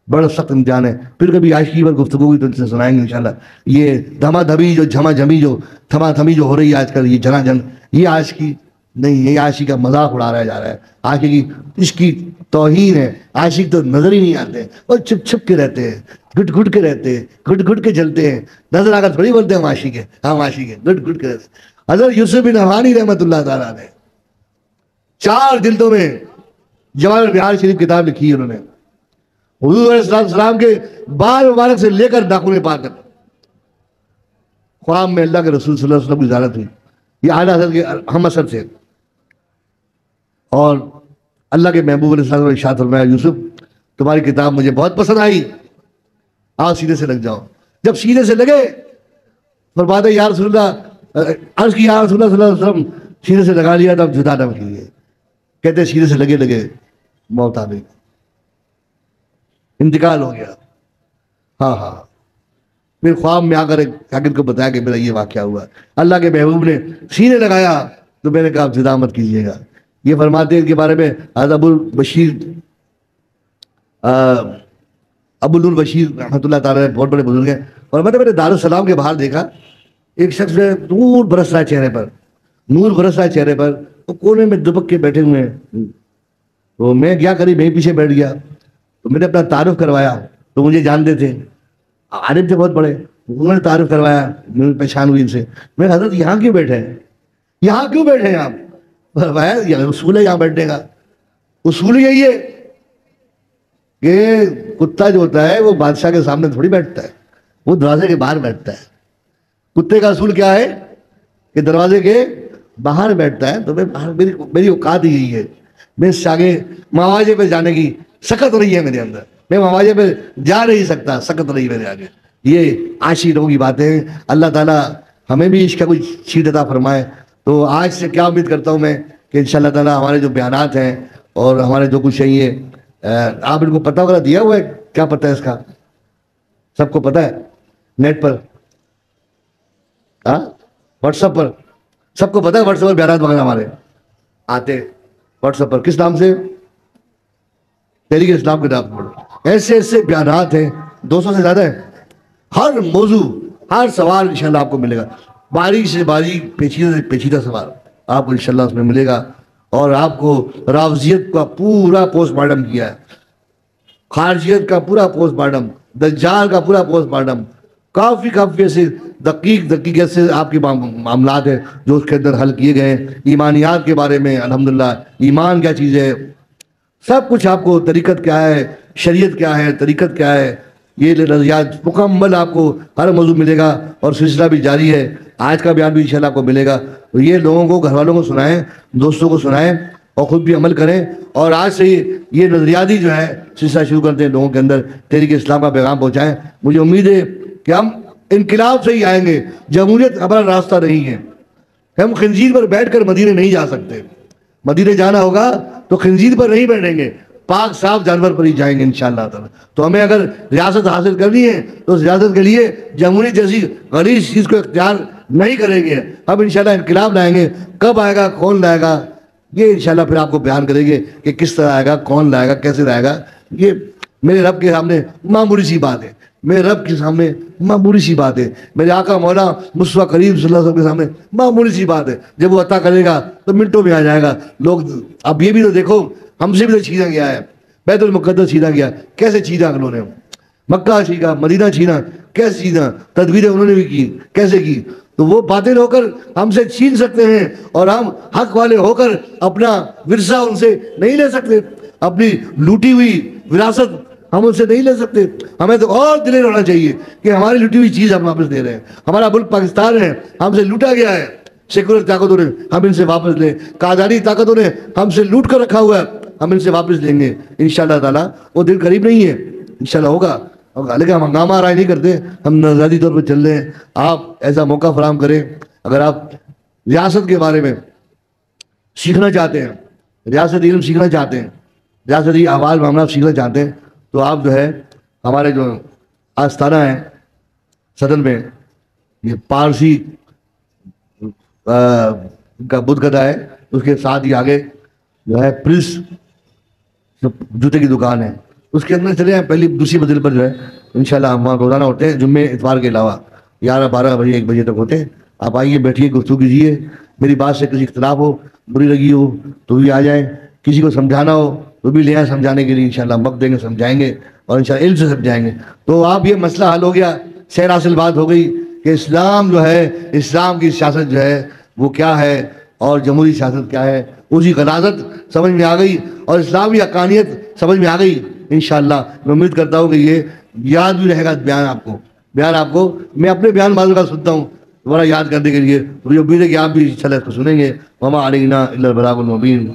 بڑا سخت امتحان ہے۔ پھر کبھی عاشقی پر گفتگو ہوئی تو ان سے سنائیں گے انشاءاللہ۔ یہ دھما دھمی جو جھما جھمی جو تھما تھمی جو ہو رہی ہے آج کل، یہ جنا جن، یہ عاشقی نہیں، یہ عاشقی کا مذاق اڑایا جا رہا ہے۔ عاشقی اس کی توہین ہے۔ عاشق تو نظر ہی نہیں آتے، وہ چھپ چھپ کے رہتے ہیں، گھٹ گھٹ کے رہتے ہیں، گھٹ گھٹ کے چلتے ہیں، نظر آ کر تھوڑی بولتے ہیں ہم عاشق ہیں، ہم عاشق ہیں، گھٹ گھٹ کے رہتے ہیں۔ حضرت یوسف بن حوانی رحمۃ اللہ تعالیٰ نے 4 جلدوں میں جواہر البحار شریف کتاب لکھی ہے انہوں نے، حضور علیہ السلام کے بال مبارک سے لے کر ناخن پاک تک۔ خواب میں اللہ کے رسول صلی اللہ علیہ وسلم کی زیارت ہوئی، یہ اعلیٰ حضرت کے ہم اثر سے، اور اللہ کے محبوب علیہ السلام نے ارشاد فرمایا یوسف تمہاری کتاب مجھے بہت پسند آئی، آؤ سینے سے لگ جاؤ۔ جب سینے سے لگے فرماتے یا رسول اللہ، عرض کی یا رسول اللہ صلی اللہ علیہ وسلم سینے سے لگا لیا تب جدا نہ کیجیے، کہتے سینے سے لگے لگے موت آ گئی، انتقال ہو گیا۔ ہاں پھر خواب میں آ کر ایک شاگرد کو بتایا کہ میرا یہ واقعہ ہوا، اللہ کے محبوب نے سینے لگایا تو میں نے کہا جدا مت کیجیے گا۔ یہ فرماتے ہیں ان کے بارے میں ابو البشیر ابو نور بشیر رحمۃ اللہ تعالیٰ بہت بڑے بزرگ ہیں، اور میں نے دارالسلام کے باہر دیکھا ایک شخص نے نور برس رہا ہے چہرے پر، نور برس رہا ہے چہرے پر، وہ کونے میں دبک کے بیٹھے ہوئے ہیں۔ تو میں کیا کری، میں پیچھے بیٹھ گیا، تو میں نے اپنا تعارف کروایا، تو مجھے جانتے تھے، عالم تھے بہت بڑے، انہوں نے تعارف کروایا، میں پہچان ہوئی ان سے۔ میں حضرت یہاں کیوں بیٹھے ہیں، یہاں کیوں بیٹھے ہیں آپ؟ اصول ہے یہاں بیٹھنے کا، اصول یہی ہے کہ کتا جو ہوتا ہے وہ بادشاہ کے سامنے تھوڑی بیٹھتا ہے، وہ دروازے کے باہر بیٹھتا ہے۔ کتے کا اصول کیا ہے کہ دروازے کے باہر بیٹھتا ہے، تو میری اوقات ہی یہی ہے، میں اس آگے مواجے پہ جانے کی سخت رہی ہے میرے اندر، میں مواجے پہ جا نہیں سکتا، سخت رہی میرے آگے۔ یہ عاشق لوگوں کی باتیں ہیں، اللہ تعالیٰ ہمیں بھی اس کا کوئی چھیٹ عطا فرمائے۔ تو آج سے کیا امید کرتا ہوں میں کہ انشاءاللہ تعالیٰ ہمارے جو بیانات ہیں اور ہمارے جو کچھ چاہیے، آپ ان کو پتہ وغیرہ دیا ہوا ہے، کیا پتہ ہے اس کا؟ سب کو پتہ ہے نیٹ پر، واٹس ایپ پر سب کو پتہ ہے، واٹس ایپ پر بیانات وغیرہ ہمارے آتے واٹس ایپ پر، کس نام سے؟ تحریک اسلام کے نام پر۔ ایسے ایسے بیانات ہیں، 200 سے زیادہ ہیں، ہر موضوع ہر سوال انشاءاللہ آپ کو ملے گا، باریک سے باریک پیچیدہ سے پیچیدہ سوال آپ کو انشاءاللہ اس میں ملے گا۔ اور آپ کو رافضیت کا پورا پوسٹ مارٹم کیا ہے، خارجیت کا پورا پوسٹ مارٹم، دجال کا پورا پوسٹ مارٹم، کافی ایسے دقیق ایسے آپ کے معاملات ہیں جو اس کے اندر حل کیے گئے ہیں۔ ایمانیات کے بارے میں الحمدللہ، ایمان کیا چیز ہے، سب کچھ آپ کو، طریقت کیا ہے، شریعت کیا ہے، طریقت کیا ہے، یہ نظریات مکمل آپ کو ہر موضوع ملے گا، اور سلسلہ بھی جاری ہے، آج کا بیان بھی انشاءاللہ آپ کو ملے گا۔ تو یہ لوگوں کو، گھر والوں کو سنائیں، دوستوں کو سنائیں، اور خود بھی عمل کریں، اور آج سے یہ نظریاتی جو ہے سلسلہ شروع کرتے ہیں، لوگوں کے اندر تحریک اسلام کا پیغام پہنچائیں۔ مجھے امید ہے کہ ہم انقلاب سے ہی آئیں گے، جمہوریت ہمارا راستہ نہیں ہے، ہم خنزیر پر بیٹھ کر مدینے نہیں جا سکتے، مدینے جانا ہوگا تو خنزیر پر نہیں بیٹھیں گے، پاک صاف جانور پر ہی جائیں گے انشاءاللہ تعالی۔ تو ہمیں اگر ریاست حاصل کرنی ہے تو اس ریاست کے لیے جمہوریت جیسی غلیظ چیز کو اختیار نہیں کریں گے، ہم انشاءاللہ انقلاب لائیں گے۔ کب آئے گا، کون لائے گا، یہ انشاءاللہ پھر آپ کو بیان کریں گے کہ کس طرح آئے گا، کون لائے گا، کیسے لائے گا۔ یہ میرے رب کے سامنے معمولی سی بات ہے، میرے رب کے سامنے معمولی سی بات ہے، میرے آقا مولا مصطفیٰ کریم صلی اللہ علیہ وسلم کے سامنے معمولی سی بات ہے۔ جب وہ عطا کرے گا تو منٹوں میں آ جائے گا۔ لوگ اب یہ بھی تو دیکھو، ہم سے بھی تو چھینا گیا ہے، بیت المقدس چھینا گیا، کیسے چھینا انہوں نے؟ مکہ چھینا، مدینہ چھینا، کیسے چھینا؟ تدبیریں انہوں نے بھی کی، کیسے کی؟ تو وہ باطل ہو کر ہم سے چھین سکتے ہیں، اور ہم حق والے ہو کر اپنا ورثہ ان سے نہیں لے سکتے، اپنی لوٹی ہوئی وراثت ہم ان سے نہیں لے سکتے۔ ہمیں تو اور دلیر ہونا چاہیے کہ ہماری لوٹی ہوئی چیز ہم واپس دے رہے ہیں۔ ہمارا ملک پاکستان ہے، ہم سے لوٹا گیا ہے، سیکولر طاقتوں نے، ہم ان سے واپس لیں۔ قادری طاقتوں نے ہم سے لوٹ کر رکھا ہوا ہے، ہم ان سے واپس لیں گے انشاءاللہ تعالیٰ۔ وہ دن قریب نہیں ہے، انشاءاللہ ہوگا، لیکن ہم ہنگامہ رائے نہیں کرتے، ہم آزادی طور پہ چل رہے ہیں۔ آپ ایسا موقع فراہم کریں، اگر آپ ریاست کے بارے میں سیکھنا چاہتے ہیں، ریاستی علم سیکھنا چاہتے ہیں، ریاستی احوال معاملات سیکھنا چاہتے ہیں، تو آپ جو ہے ہمارے جو آستانہ ہے صدر میں، یہ پارسی کا بدھ گدا ہے، اس کے ساتھ ہی آگے جو ہے پرنس جوتے کی دکان ہے، اس کے اندر چلے ہیں۔ پہلی دوسری منزل پر جو ہے انشاءاللہ ہم وہاں روزانہ ہوتے ہیں، جمعے اتوار کے علاوہ 11 12 بجے 1 بجے تک ہوتے ہیں۔ آپ آئیے، بیٹھیے، گفتگو کیجیے، میری بات سے کسی اختلاف ہو، بری لگی ہو تو بھی آ جائیں، کسی کو سمجھانا ہو تو بھی لے آئیں سمجھانے کے لیے، انشاءاللہ ہم وقت دیں گے، سمجھائیں گے، اور انشاءاللہ علم سے سمجھائیں گے۔ تو آپ یہ مسئلہ حل ہو گیا، سیر حاصل بات ہو گئی کہ اسلام جو ہے، اسلام کی سیاست جو ہے وہ کیا ہے، اور جمہوری سیاست کیا ہے، اس کی غلاظت سمجھ میں آ گئی، اور اسلامی حقانیت سمجھ میں آ گئی۔ انشاءاللہ میں امید کرتا ہوں کہ یہ یاد بھی رہے گا بیان آپ کو میں اپنے بیان بازو کا سنتا ہوں دوبارہ یاد کرنے کے لیے، مجھے امید ہے کہ آپ بھی انشاءاللہ اس کو سنیں گے۔ وما علینا الا البلاغ المبین۔